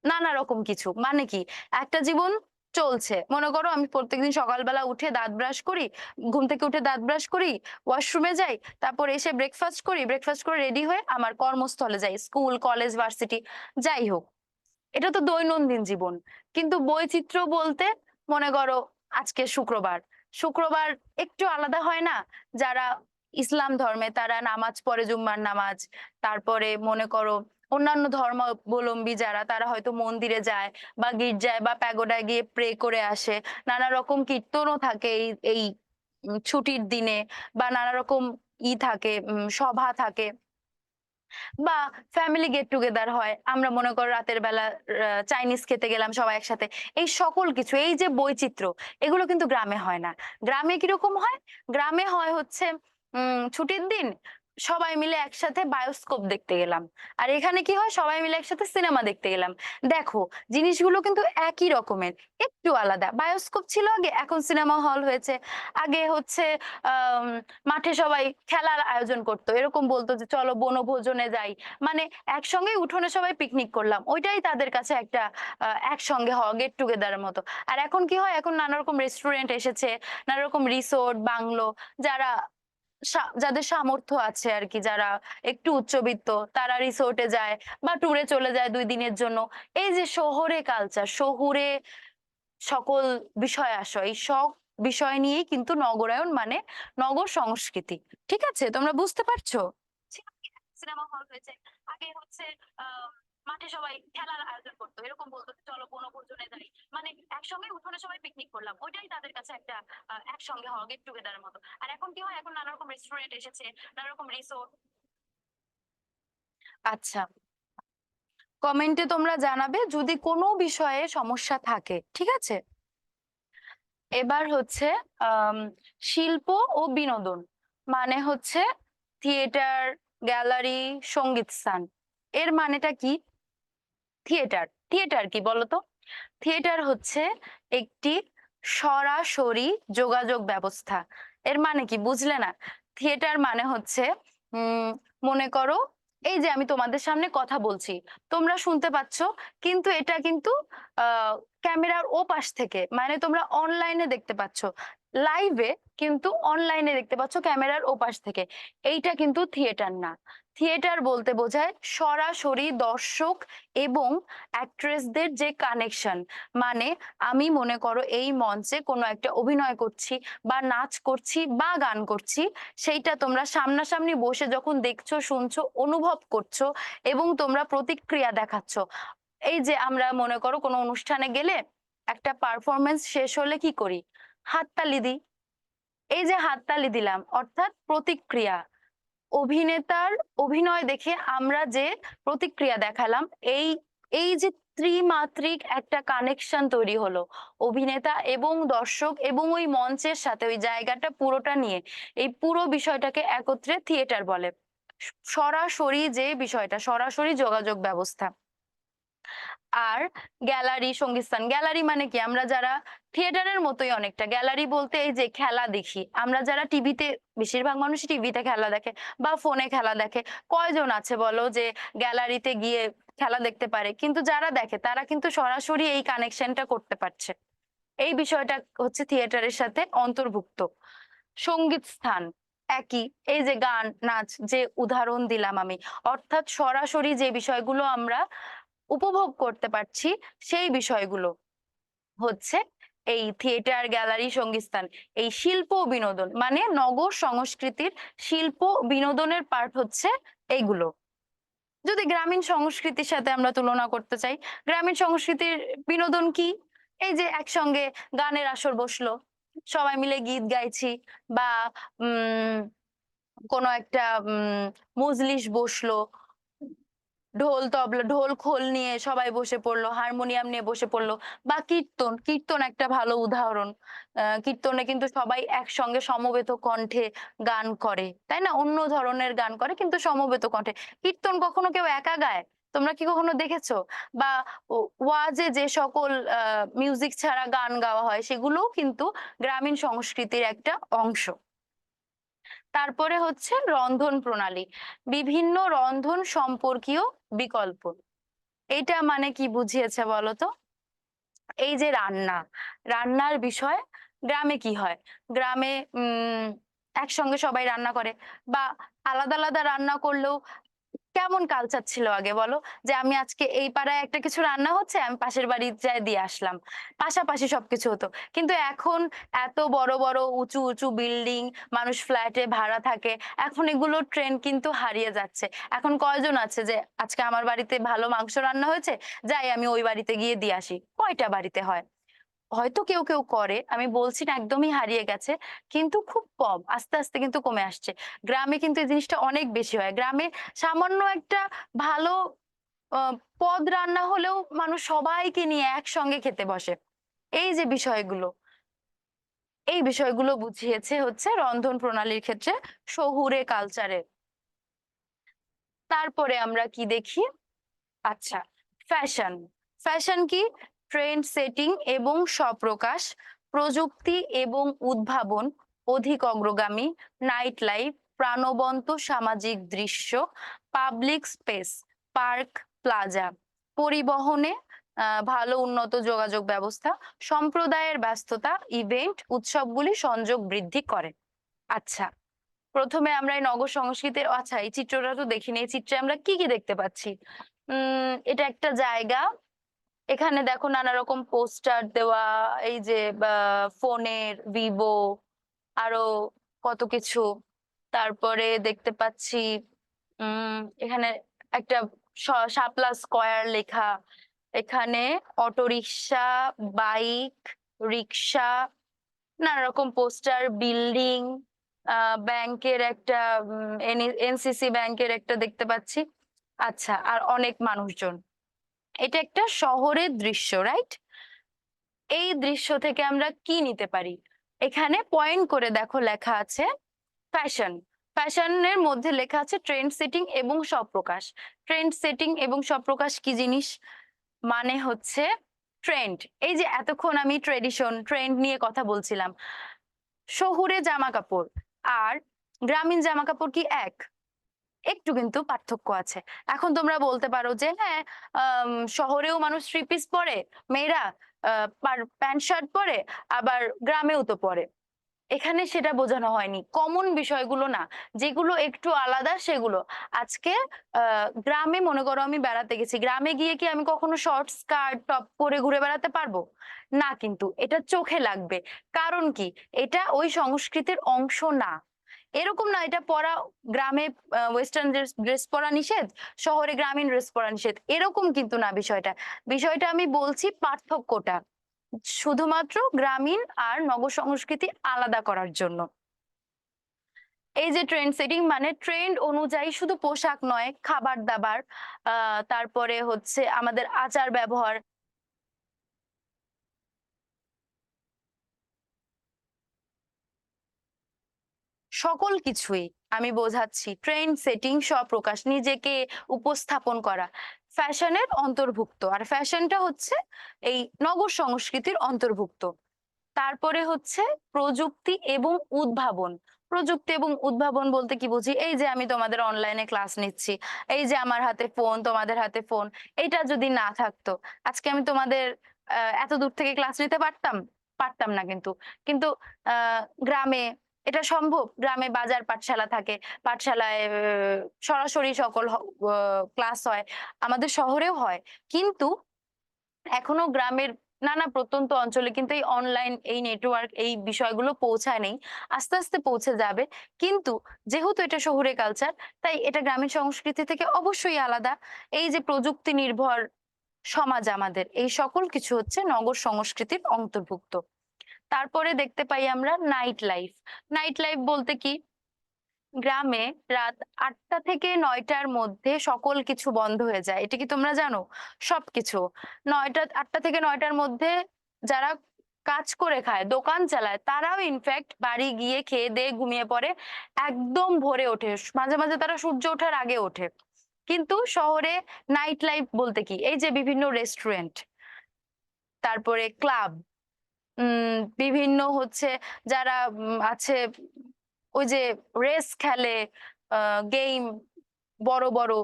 নানা রকম কিছু। মানে কি? একটা জীবন চলছে, মনে করো আমি প্রত্যেকদিন সকালবেলা উঠে দাঁত ব্রাশ করি, ঘুম থেকে উঠে দাঁত ব্রাশ করি, ওয়াশরুমে যাই, তারপর এসে ব্রেকফাস্ট করি, ব্রেকফাস্ট করে রেডি হয়ে আমার কর্মস্থলে যাই, স্কুল, কলেজ, ভার্সিটি, যাই হোক। এটা তো দৈনন্দিন জীবন। কিন্তু বৈচিত্র্য বলতে, মনে করো আজকে শুক্রবার, শুক্রবার একটু আলাদা হয় না? যারা ইসলাম ধর্মে তারা নামাজ পড়ে, জুম্মার নামাজ। তারপরে মনে করো অন্যান্য ধর্মাবলম্বী যারা, তারা হয়তো মন্দিরে যায় বা গির্জায় বা প্যাগোডায় গিয়ে প্রে করে আসে। নানা রকম কীর্তনও থাকে এই এই ছুটির দিনে, বা নানা রকম থাকে, সভা থাকে। বা ফ্যামিলি গেট টুগেদার হয়, আমরা মনে করো রাতের বেলা চাইনিজ খেতে গেলাম সবাই একসাথে। এই সকল কিছু, এই যে বৈচিত্র্য, এগুলো কিন্তু গ্রামে হয় না। গ্রামে কিরকম হয়? গ্রামে হয় হচ্ছে ছুটির দিন সবাই মিলে একসাথে বায়োস্কোপ দেখতে গেলাম। আর এখানে কি হয়? সবাই মিলে একসাথে সিনেমা দেখতে গেলাম। দেখো, জিনিসগুলো কিন্তু একই রকমের, একটু আলাদা। বায়োস্কোপ ছিল আগে, এখন সিনেমা হল হয়েছে। আগে হচ্ছে আম মাঠে সবাই খেলার আয়োজন করতো, এরকম বলতো যে চলো বনভোজনে যাই। মানে একসঙ্গে উঠোনে সবাই পিকনিক করলাম, ওইটাই তাদের কাছে একটা একসঙ্গে হওয়া, গেট টুগেদারের মতো। আর এখন কি হয়? এখন নানা রকম রেস্টুরেন্ট এসেছে, নানা রকম রিসোর্ট, বাংলো। যারা যাদের সামর্থ্য আছে আর কি, যারা একটু উচ্চবিত্ত, তারা রিসোর্টে যায় বা ট্যুরে চলে যায় ২ দিনের জন্য। এই যে শহরে কালচার, শহুরে সকল বিষয় আশয়, এই সব বিষয় নিয়েই কিন্তু নগরায়ন মানে নগর সংস্কৃতি। ঠিক আছে? তোমরা বুঝতে পারছো? সিনেমা হল হয়েছে। আগে হচ্ছে মাঠে সবাই খেলার আয়োজন করতো, এরকম বলতো যে চলো বনভোজনে যাই। মানে একসঙ্গে উঠোনে সবাই পিকনিক করলাম, ওইটাই তাদের কাছে একটা একসঙ্গে হওয়া, গেট টুগেদারের মতো। আর এখন কি হয়? এখন নানা রকম রেস্টুরেন্ট এসেছে, নানা রকম রিসোর্ট। আচ্ছা, কমেন্টে তোমরা জানাবে যদি কোনো বিষয়ে সমস্যা থাকে। ঠিক আছে? এবার হচ্ছে আম শিল্প ও বিনোদন মানে হচ্ছে থিয়েটার, গ্যালারি, সঙ্গীত স্থান। এর মানেটা কি? থিয়েটার, থিয়েটার কি বলতো? থিয়েটার হচ্ছে একটি সরাসরি যোগাযোগ ব্যবস্থা। এর মানে কি বুঝলে না? থিয়েটার মানে হচ্ছে উম মনে করো এই যে আমি তোমাদের সামনে কথা বলছি, তোমরা শুনতে পাচ্ছ, কিন্তু এটা কিন্তু ক্যামেরার ওপাশ থেকে, মানে তোমরা অনলাইনে দেখতে পাচ্ছ লাইভে, কিন্তু অনলাইনে দেখতে পাচ্ছ ক্যামেরার ওপাশ থেকে। এইটা কিন্তু থিয়েটার না। থিয়েটার বলতে বোঝায় সরাসরি দর্শক এবং অ্যাক্ট্রেসদের যে কানেকশন। মানে আমি মনে করো এই মঞ্চে কোনো একটা অভিনয় করছি বা নাচ করছি বা গান করছি, সেইটা তোমরা সামনাসামনি বসে যখন দেখছো, শুনছো, অনুভব করছো এবং তোমরা প্রতিক্রিয়া দেখাচ্ছ। এই যে আমরা মনে করো কোনো অনুষ্ঠানে গেলে একটা পারফরমেন্স শেষ হলে কি করি? হাততালি দিই। এই যে হাততালি দিলাম অর্থাৎ প্রতিক্রিয়া। অভিনেতার অভিনয় দেখে আমরা যে প্রতিক্রিয়া দেখালাম, এই এই যে ত্রিমাত্রিক একটা কানেকশন তৈরি হলো অভিনেতা এবং দর্শক এবং ওই মঞ্চের সাথে, ওই জায়গাটা পুরোটা নিয়ে, এই পুরো বিষয়টাকে একত্রে থিয়েটার বলে। সরাসরি যে বিষয়টা, সরাসরি যোগাযোগ ব্যবস্থা। আর গ্যালারি, সঙ্গীতস্থান। গ্যালারি মানে কি? আমরা যারা থিয়েটারের মতোই অনেকটা। গ্যালারি বলতে এই যে খেলা দেখি, আমরা যারা টিভিতে, বেশিরভাগ মানুষই টিভিতে খেলা দেখে বা ফোনে খেলা দেখে। কয়জন আছে বলো যে গ্যালারিতে গিয়ে খেলা দেখতে পারে? কিন্তু যারা দেখে তারা কিন্তু সরাসরি এই কানেকশনটা করতে পারছে। এই বিষয়টা হচ্ছে থিয়েটারের সাথে অন্তর্ভুক্ত। সঙ্গীত স্থান একই। এই যে গান, নাচ যে উদাহরণ দিলাম আমি, অর্থাৎ সরাসরি যে বিষয়গুলো আমরা উপভোগ করতে পারছি, সেই বিষয়গুলো হচ্ছে এই থিয়েটার, গ্যালারি, সঙ্গীতস্থান। এই শিল্প ও বিনোদন মানে নগর সংস্কৃতির শিল্প বিনোদনের পার্ট হচ্ছে এইগুলো। যদি গ্রামীণ সংস্কৃতির সাথে আমরা তুলনা করতে চাই, গ্রামীণ সংস্কৃতির বিনোদন কি? এই যে একসঙ্গে গানের আসর বসলো, সবাই মিলে গীত গাইছি বা উম কোনো একটা মজলিস বসলো, ঢোল তবলা, ঢোল খোল নিয়ে সবাই বসে পড়লো, হারমোনিয়াম নিয়ে বসে পড়লো। বা কীর্তন, কীর্তন একটা ভালো উদাহরণ। কীর্তনে কিন্তু সবাই একসঙ্গে সমবেত কণ্ঠে গান করে, তাই না? অন্য ধরনের গান করে কিন্তু সমবেত কণ্ঠে। কীর্তন কখনো কেউ একা গায়? তোমরা কি কখনো দেখেছো? বা ওয়াজে যে সকল মিউজিক ছাড়া গান গাওয়া হয়, সেগুলোও কিন্তু গ্রামীণ সংস্কৃতির একটা অংশ। তারপরে হচ্ছে রন্ধন প্রণালী, বিভিন্ন রন্ধন সম্পর্কীয় বিকল্প। এইটা মানে কি বুঝিয়েছে বলতো? এই যে রান্না, রান্নার বিষয়। গ্রামে কি হয়? গ্রামে একসঙ্গে সবাই রান্না করে বা আলাদা আলাদা রান্না করলেও কেমন কালচার ছিল আগে বলো? যে আমি আজকে এই পাড়ায় একটা কিছু রান্না হচ্ছে, আমি পাশের বাড়ি যাই দিয়ে আসলাম। পাশাপাশি সবকিছু হতো। কিন্তু এখন এত বড় বড় উঁচু উঁচু বিল্ডিং, মানুষ ফ্ল্যাটে ভাড়া থাকে। এখন এগুলোর ট্রেন্ড কিন্তু হারিয়ে যাচ্ছে। এখন কয়জন আছে যে আজকে আমার বাড়িতে ভালো মাংস রান্না হয়েছে, যাই আমি ওই বাড়িতে গিয়ে দিয়ে আসি? কয়টা বাড়িতে হয়? হয়তো কেউ কেউ করে, আমি বলছি না একদমই হারিয়ে গেছে, কিন্তু খুব কম, আস্তে আস্তে কিন্তু কমে আসছে। গ্রামে কিন্তু এই জিনিসটা অনেক বেশি হয়। গ্রামে সামান্য একটা ভালো পদ রান্না হলেও মানুষ সবাইকে নিয়ে একসঙ্গে খেতে বসে। এই যে বিষয়গুলো, এই বিষয়গুলো বুঝিয়েছে হচ্ছে রন্ধন প্রণালীর ক্ষেত্রে শহুরে কালচারে। তারপরে আমরা কি দেখি? আচ্ছা, ফ্যাশন। ফ্যাশন কি? ট্রেন্ড সেটিং এবং স্বপ্রকাশ, প্রযুক্তি এবং উদ্ভাবন, অধিক অগ্রগামী, নাইট লাইফ, প্রাণবন্ত সামাজিক দৃশ্য, পাবলিক স্পেস, পার্ক, প্লাজা, পরিবহনে ভালো উন্নত যোগাযোগ ব্যবস্থা, সম্প্রদায়ের ব্যস্ততা, ইভেন্ট, উৎসবগুলি সংযোগ বৃদ্ধি করে। আচ্ছা, প্রথমে আমরা এই নগর সংস্কৃতির, আচ্ছা এই চিত্রটা তো দেখিনি, এই চিত্রে আমরা কি কি দেখতে পাচ্ছি? এটা একটা জায়গা, এখানে দেখো নানা রকম পোস্টার দেওয়া, এই যে ফোনের, ভিভো, আরো কত কিছু। তারপরে দেখতে পাচ্ছি এখানে একটা শাপলা স্কয়ার লেখা, এখানে অটোরিকশা, বাইক, রিক্সা, নানা রকম পোস্টার, বিল্ডিং, ব্যাংকের একটা এনসিসি ব্যাংকের একটা দেখতে পাচ্ছি। আচ্ছা, আর অনেক মানুষজন। এটা একটা শহরের দৃশ্য, রাইট? এই দৃশ্য থেকে আমরা কি নিতে পারি? এখানে পয়েন্ট করে দেখো লেখা আছে ফ্যাশন। ফ্যাশনের মধ্যে লেখা আছে ট্রেন্ড সেটিং এবং স্বপ্রকাশ। ট্রেন্ড সেটিং এবং স্বপ্রকাশ কি জিনিস? মানে হচ্ছে ট্রেন্ড, এই যে এতক্ষণ আমি ট্রেডিশন, ট্রেন্ড নিয়ে কথা বলছিলাম, শহুরে জামা কাপড় আর গ্রামীণ জামা কাপড় কি এক? একটু কিন্তু পার্থক্য আছে। এখন তোমরা বলতে পারো যে হ্যাঁ, শহরেও মানুষ থ্রি পিস পরে, মেয়েরা প্যান্ট শার্ট পরে, আবার গ্রামেও তো পরে। এখানে সেটা বোঝানো হয়নি, কমন বিষয়গুলো না, যেগুলো একটু আলাদা সেগুলো। আজকে গ্রামে মনে করো আমি বেড়াতে গেছি, গ্রামে গিয়ে কি আমি কখনো শর্ট স্কার্ট টপ পরে ঘুরে বেড়াতে পারবো? না, কিন্তু এটা চোখে লাগবে। কারণ কি? এটা ওই সংস্কৃতির অংশ না। এরকম না এটা পরা, গ্রামে ওয়েস্টার্ন ড্রেস পরা নিষেধ, শহরে গ্রামীণ ড্রেস পরা নিষেধ, এরকম কিন্তু না বিষয়টা। বিষয়টা আমি বলছি পার্থক্যটা শুধুমাত্র গ্রামীণ আর নগর সংস্কৃতি আলাদা করার জন্য। এই যে ট্রেন্ড সেটিং মানে ট্রেন্ড অনুযায়ী শুধু পোশাক নয়, খাবার দাবার, তারপরে হচ্ছে আমাদের আচার ব্যবহার, সকল কিছুই আমি বোঝাচ্ছি। ট্রেন্ড সেটিং, স্বপ্রকাশ, নিজেকে উপস্থাপন করা ফ্যাশনের অন্তর্ভুক্ত, আর ফ্যাশনটা হচ্ছে এই নগর সংস্কৃতির অন্তর্ভুক্ত। তারপরে হচ্ছে প্রযুক্তি এবং উদ্ভাবন। প্রযুক্তি এবং উদ্ভাবন বলতে কি বুঝি? এই যে আমি তোমাদের অনলাইনে ক্লাস নিচ্ছি, এই যে আমার হাতে ফোন, তোমাদের হাতে ফোন, এটা যদি না থাকতো আজকে আমি তোমাদের এত দূর থেকে ক্লাস নিতে পারতাম? পারতাম না কিন্তু। কিন্তু গ্রামে এটা সম্ভব। গ্রামে বাজার পাঠশালা থাকে, পাঠশালায় সরাসরি সকল ক্লাস হয়, আমাদের শহরেও হয়। কিন্তু এখনো গ্রামের নানা প্রত্যন্ত অঞ্চলে কিন্তু এই অনলাইন, এই নেটওয়ার্ক, এই বিষয়গুলো পৌঁছায় নেই। আস্তে আস্তে পৌঁছে যাবে। কিন্তু যেহেতু এটা শহুরে কালচার, তাই এটা গ্রামীণ সংস্কৃতি থেকে অবশ্যই আলাদা। এই যে প্রযুক্তি নির্ভর সমাজ আমাদের, এই সকল কিছু হচ্ছে নগর সংস্কৃতির অন্তর্ভুক্ত। তারপরে দেখতে পাই আমরা নাইট লাইফ। নাইট লাইফ বলতে কি? গ্রামে রাত ৮টা থেকে ৯টার মধ্যে সকল কিছু বন্ধ হয়ে যায়। এটা কি তোমরা জানো? সবকিছু ৮টা থেকে ৯টার মধ্যে যারা কাজ করে খায়, দোকান চালায়, তারাও ইনফ্যাক্ট বাড়ি গিয়ে খেয়ে-দেয়ে ঘুমিয়ে পড়ে। একদম ভোরে ওঠে। মাঝে, মাঝে তারা সূর্য ওঠার আগে ওঠে। কিন্তু শহরে নাইট লাইফ বলতে কি? এই যে বিভিন্ন রেস্টুরেন্ট, তারপরে ক্লাব, বিভিন্ন হচ্ছে যারা আছে ওই যে রেস খেলে, গেম বড়, বড়,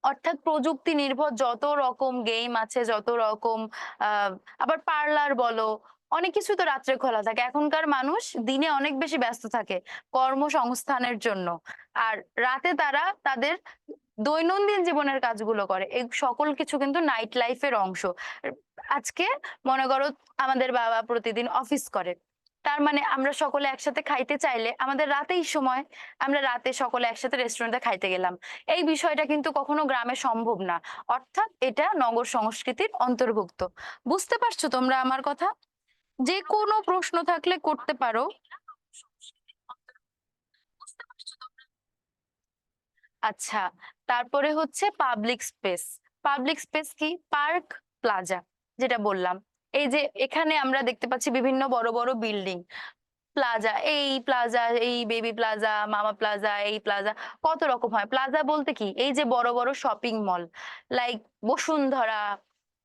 অর্থাৎ প্রযুক্তি নির্ভর যত রকম গেম আছে, যত রকম আ আবার পার্লার বলো, অনেক কিছু তো রাত্রে খোলা থাকে। এখনকার মানুষ দিনে অনেক বেশি ব্যস্ত থাকে কর্মসংস্থানের জন্য। আর রাতে তারা তাদের দৈনন্দিন জীবনের কাজগুলো করে। এই সকল কিছু কিন্তু নাইট লাইফ এর অংশ। আজকে মনে করো আমাদের বাবা প্রতিদিন অফিস করে। তার মানে আমরা সকলে একসাথে খাইতে চাইলে আমাদের রাতেই সময়। আমরা রাতে সকলে একসাথে রেস্টুরেন্টে খাইতে গেলাম। এই বিষয়টা কিন্তু কখনো গ্রামে সম্ভব না। অর্থাৎ এটা নগর সংস্কৃতির অন্তর্ভুক্ত। বুঝতে পারছো তোমরা আমার কথা? যে কোনো প্রশ্ন থাকলে করতে পারো। আচ্ছা, তারপরে হচ্ছে পাবলিক স্পেস। পাবলিক স্পেস কি? পার্ক, প্লাজা, যেটা বললাম। এই যে এখানে আমরা দেখতে পাচ্ছি বিভিন্ন বড় বড় বিল্ডিং, প্লাজা, এই প্লাজা, এই বেবি প্লাজা, মামা প্লাজা, এই প্লাজা, কত রকম হয়। প্লাজা বলতে কি? এই যে বড় বড় শপিং মল, লাইক বসুন্ধরা,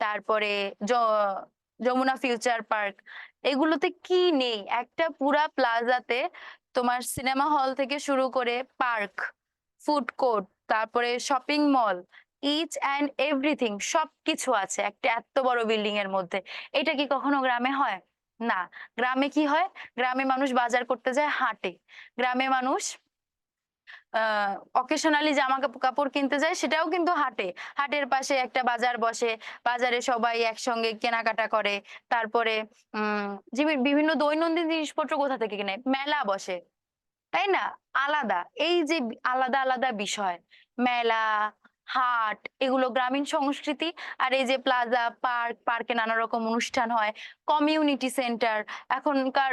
তারপরে যমুনা ফিউচার পার্ক, এগুলোতে কি নেই? একটা পুরা প্লাজাতে তোমার সিনেমা হল থেকে শুরু করে পার্ক, ফুড কোর্ট, তারপরে shopping mall, each and everything, সবকিছু আছে একটা এত বড় বিল্ডিং এর মধ্যে। এটা কি কখনো গ্রামে হয়? না। গ্রামে কি হয়? গ্রামে মানুষ বাজার করতে যায় হাটে। গ্রামে মানুষ অকেশনালি জামা কাপড় কিনতে যায়, সেটাও কিন্তু হাটে। হাটের পাশে একটা বাজার বসে। বাজারে সবাই একসঙ্গে কেনাকাটা করে। তারপরে বিভিন্ন দৈনন্দিন জিনিসপত্র কোথা থেকে কেনে? মেলা বসে। তাই না? আলাদা। এই যে আলাদা, আলাদা বিষয়। মেলা, হাট, এগুলো গ্রামীণ সংস্কৃতি। আর এই যে প্লাজা, পার্ক, পার্কে নানা রকম অনুষ্ঠান হয়। কমিউনিটি সেন্টার, এখনকার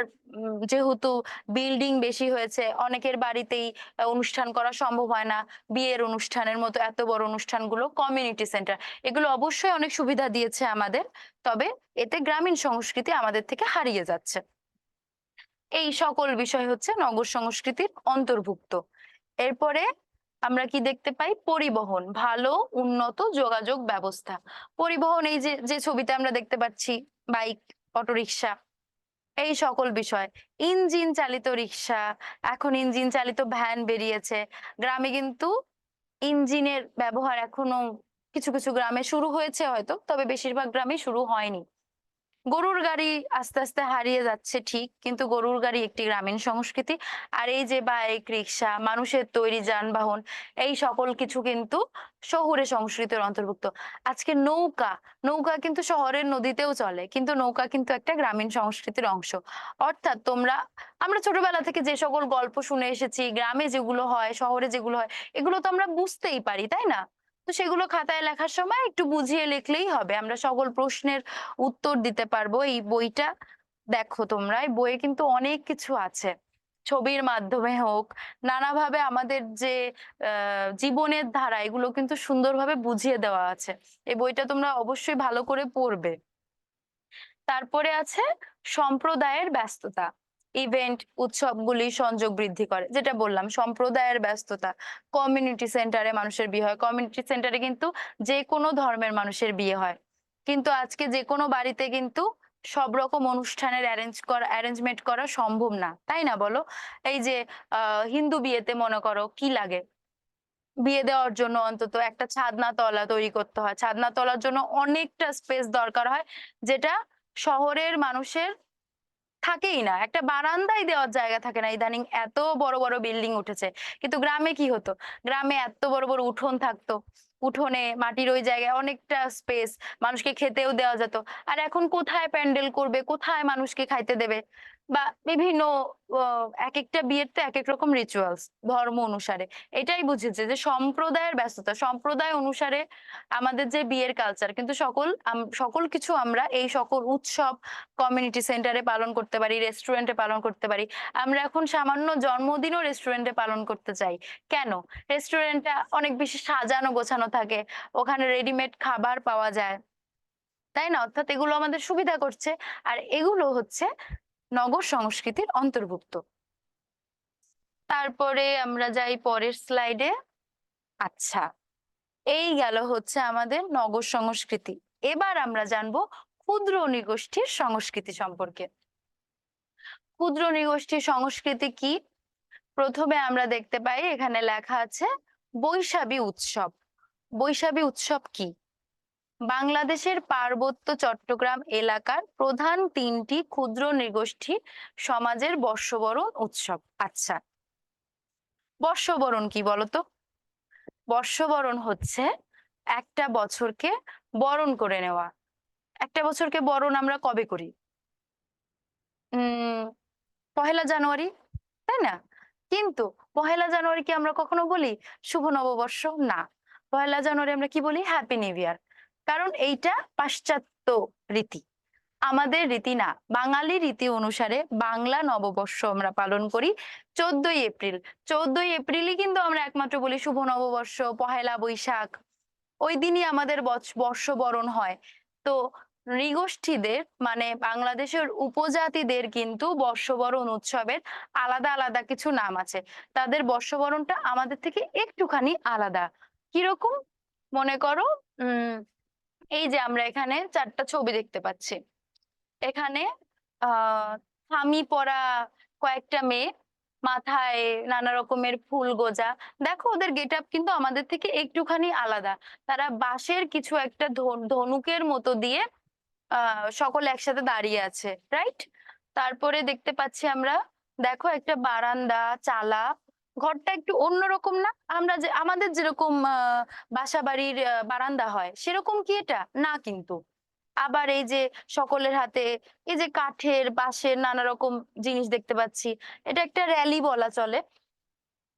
যেহেতু বিল্ডিং বেশি হয়েছে, অনেকের বাড়িতেই অনুষ্ঠান করা সম্ভব হয় না। বিয়ের অনুষ্ঠানের মতো এত বড় অনুষ্ঠানগুলো কমিউনিটি সেন্টার। এগুলো অবশ্যই অনেক সুবিধা দিয়েছে আমাদের। তবে এতে গ্রামীণ সংস্কৃতি আমাদের থেকে হারিয়ে যাচ্ছে। এই সকল বিষয় হচ্ছে নগর সংস্কৃতির অন্তর্ভুক্ত। এরপরে আমরা কি দেখতে পাই? পরিবহন, ভালো উন্নত যোগাযোগ ব্যবস্থা। পরিবহন, এই যে যে ছবিতে আমরা দেখতে পাচ্ছি, বাইক, অটোরিকশা, এই সকল বিষয়। ইঞ্জিন চালিত রিক্সা, এখন ইঞ্জিন চালিত ভ্যান বেরিয়েছে। গ্রামে কিন্তু ইঞ্জিনের ব্যবহার এখনো কিছু কিছু গ্রামে শুরু হয়েছে হয়তো, তবে বেশিরভাগ গ্রামে শুরু হয়নি। গরুর গাড়ি আস্তে আস্তে হারিয়ে যাচ্ছে ঠিক, কিন্তু গরুর গাড়ি একটি গ্রামীণ সংস্কৃতি। আর এই যে বাইক, রিক্সা, মানুষের তৈরি যানবাহন, এই সকল কিছু কিন্তু শহুরে সংস্কৃতির অন্তর্ভুক্ত। আজকে নৌকা, নৌকা কিন্তু শহরের নদীতেও চলে, কিন্তু নৌকা কিন্তু একটা গ্রামীণ সংস্কৃতির অংশ। অর্থাৎ আমরা ছোটবেলা থেকে যে সকল গল্প শুনে এসেছি, গ্রামে যেগুলো হয়, শহরে যেগুলো হয়, এগুলো তো আমরা বুঝতেই পারি, তাই না? তো সেগুলো খাতায় লেখার সময় একটু বুঝিয়ে লিখলেই হবে, আমরা সকল প্রশ্নের উত্তর দিতে পারবো। এই বইটা দেখো তোমরা, এই বইয়ে কিন্তু অনেক কিছু আছে, ছবির মাধ্যমে হোক, নানাভাবে আমাদের যে জীবনের ধারা, এগুলো কিন্তু সুন্দরভাবে বুঝিয়ে দেওয়া আছে। এই বইটা তোমরা অবশ্যই ভালো করে পড়বে। তারপরে আছে সম্প্রদায়ের ব্যস্ততা। ইভেন্ট, উৎসবগুলি সংযোগ বৃদ্ধি করে, যেটা বললাম সম্প্রদায়ের ব্যস্ততা। কমিউনিটি সেন্টারে মানুষের বিয়ে হয়, কমিউনিটি সেন্টারে কিন্তু যে কোনো ধর্মের মানুষের বিয়ে হয়। কিন্তু আজকে যে কোনো বাড়িতে কিন্তু সব রকম অনুষ্ঠানের অ্যারেঞ্জমেন্ট করা সম্ভব না, তাই না বলো? এই যে হিন্দু বিয়েতে মনে করো কি লাগে? বিয়ে দেওয়ার জন্য অন্তত একটা ছাদনা তৈরি করতে হয়। ছাদনা তলার জন্য অনেকটা স্পেস দরকার হয়, যেটা শহরের মানুষের থাকেই না। একটা বারান্দায় দেওয়ার জায়গা থাকে না, ইদানিং এত বড় বড় বিল্ডিং উঠেছে। কিন্তু গ্রামে কি হতো? গ্রামে এত বড় বড় উঠোন থাকতো, উঠোনে মাটির ওই জায়গায় অনেকটা স্পেস, মানুষকে খেতেও দেওয়া যেত। আর এখন কোথায় প্যান্ডেল করবে, কোথায় মানুষকে খাইতে দেবে? বা বিভিন্ন এক একটা বিয়ের তো এক এক রকম রিচুয়ালস, ধর্ম অনুসারে। এটাই বুঝেছে যে সম্প্রদায়ের ব্যস্ততা, সম্প্রদায় অনুসারে আমাদের যে বিয়ের কালচার, কিন্তু সকল কিছু আমরা এই সকল উৎসব কমিউনিটি সেন্টারে পালন করতে পারি, রেস্টুরেন্টে পালন করতে পারি। আমরা এখন সামান্য জন্মদিনও রেস্টুরেন্টে পালন করতে চাই। কেন? রেস্টুরেন্টটা অনেক বেশি সাজানো গোছানো থাকে, ওখানে রেডিমেড খাবার পাওয়া যায়, তাই না? অর্থাৎ এগুলো আমাদের সুবিধা করছে। আর এগুলো হচ্ছে নগর সংস্কৃতির অন্তর্ভুক্ত। তারপরে আমরা যাই পরের স্লাইডে। আচ্ছা, এই গেল হচ্ছে আমাদের নগর সংস্কৃতি। এবার আমরা জানবো ক্ষুদ্র নৃগোষ্ঠীর সংস্কৃতি সম্পর্কে। ক্ষুদ্র নৃগোষ্ঠীর সংস্কৃতি কি? প্রথমে আমরা দেখতে পাই এখানে লেখা আছে বৈশাখী উৎসব। বৈশাখী উৎসব কি? বাংলাদেশের পার্বত্য চট্টগ্রাম এলাকার প্রধান তিনটি ক্ষুদ্র নৃগোষ্ঠী সমাজের বর্ষবরণ উৎসব। আচ্ছা, বর্ষবরণ কি বলতো? বর্ষবরণ হচ্ছে একটা বছরকে বরণ করে নেওয়া। একটা বছরকে বরণ আমরা কবে করি? উম পহেলা জানুয়ারি, তাই না? কিন্তু পহেলা জানুয়ারি কি আমরা কখনো বলি শুভ নববর্ষ? না। পহেলা জানুয়ারি আমরা কি বলি? Happy new year. কারণ এইটা পাশ্চাত্য রীতি। আমাদের রীতি না, বাঙালি রীতি অনুসারে বাংলা নববর্ষ আমরা পালন করি 14ই এপ্রিল। 14ই এপ্রিলই কিন্তু আমরা একমাত্র বলি শুভ নববর্ষ, পহেলা বৈশাখ। ওই দিনই আমাদের বর্ষবরণ হয়। তো নৃগোষ্ঠীদের মানে বাংলাদেশের উপজাতিদের কিন্তু বর্ষবরণ উৎসবের আলাদা আলাদা কিছু নাম আছে। তাদের বর্ষবরণটা আমাদের থেকে একটুখানি আলাদা। কিরকম? মনে করো, এই যে আমরা এখানে 4টা ছবি দেখতে পাচ্ছি। এখানে থামি পরা কয়েকটা মেয়ে, মাথায় নানা রকমের ফুল গোজা। দেখো ওদের গেট আপ কিন্তু আমাদের থেকে একটুখানি আলাদা। তারা বাঁশের কিছু একটা ধনুকের মতো দিয়ে সকলে একসাথে দাঁড়িয়ে আছে, রাইট? তারপরে দেখতে পাচ্ছি আমরা, দেখো একটা বারান্দা, চালা। ঘরটা একটু অন্যরকম না? আমরা যে আমাদের যেরকম বাসা বাড়ির বারান্দা হয় সেরকম কি এটা? না কিন্তু। আবার এই যে সকলের হাতে এই যে কাঠের বাঁশের নানা রকম জিনিস দেখতে পাচ্ছি, এটা একটা র‍্যালি বলা চলে।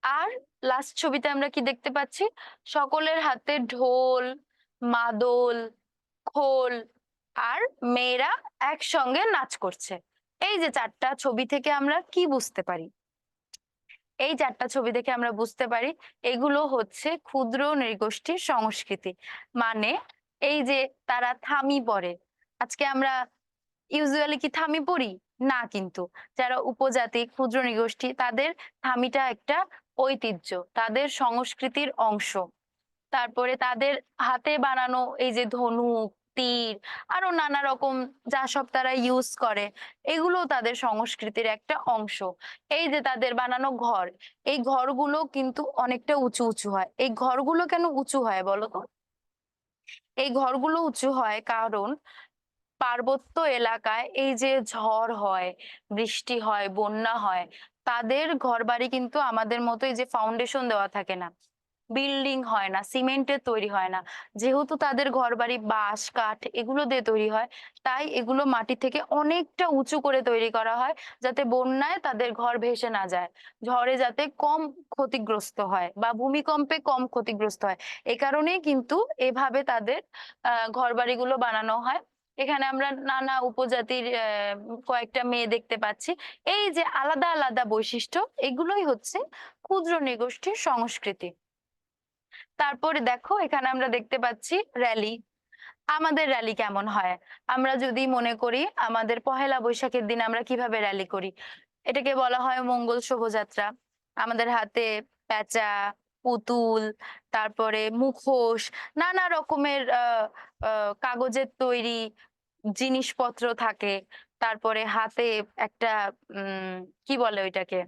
আর লাস্ট ছবিতে আমরা কি দেখতে পাচ্ছি? সকলের হাতে ঢোল, মাদল, খোল, আর মেয়েরা একসঙ্গে নাচ করছে। এই যে 4টা ছবি থেকে আমরা কি বুঝতে পারি? এই 4টা ছবি দেখে আমরা বুঝতে পারি এগুলো হচ্ছে ক্ষুদ্র নৃগোষ্ঠীর সংস্কৃতি। মানে এই যে তারা থামি পরে। আজকে আমরা ইউজুয়ালি কি থামি পরি? না কিন্তু। যারা উপজাতি ক্ষুদ্র নৃগোষ্ঠী তাদের থামিটা একটা ঐতিহ্য, তাদের সংস্কৃতির অংশ। তারপরে তাদের হাতে বানানো এই যে ধনুক, তীর, আরো নানা রকম যা সব তারা ইউজ করে, এগুলো তাদের সংস্কৃতির একটা অংশ। এই যে তাদের বানানো ঘর, এই ঘরগুলো কিন্তু অনেকটা উঁচু উঁচু হয়। এই ঘরগুলো কেন উঁচু হয় বলো তো? এই ঘরগুলো উঁচু হয় কারণ পার্বত্য এলাকায় এই যে ঝড় হয়, বৃষ্টি হয়, বন্যা হয়, তাদের ঘরবাড়ি কিন্তু আমাদের মতো এই যে ফাউন্ডেশন দেওয়া থাকে না, বিল্ডিং হয় না, সিমেন্টের তৈরি হয় না। যেহেতু তাদের ঘরবাড়ি বাঁশ কাঠ এগুলো দিয়ে তৈরি হয়, তাই এগুলো মাটি থেকে অনেকটা উঁচু করে তৈরি করা হয়, যাতে বন্যায় তাদের ঘর ভেসে না যায়, ঝড়ে যাতে কম ক্ষতিগ্রস্ত হয় বা ভূমিকম্পে কম ক্ষতিগ্রস্ত হয়। এই কারণেই কিন্তু এভাবে তাদের ঘরবাড়িগুলো বানানো হয়। এখানে আমরা নানা উপজাতির কয়েকটা মেয়ে দেখতে পাচ্ছি। এই যে আলাদা আলাদা বৈশিষ্ট্য, এগুলোই হচ্ছে ক্ষুদ্র নৃগোষ্ঠীর সংস্কৃতি। তারপরে দেখো এখানে আমরা দেখতে পাচ্ছি র‍্যালি। আমাদের র‍্যালি কেমন হয়? আমরা যদি মনে করি আমাদের পহেলা বৈশাখের দিন আমরা কিভাবে র‍্যালি করি? এটাকে বলা হয় মঙ্গল শোভাযাত্রা। আমাদের হাতে পেঁচা, পুতুল, তারপরে মুখোশ, নানা রকমের কাগজের তৈরি জিনিসপত্র থাকে। তারপরে হাতে একটা কি বলে ওইটাকে?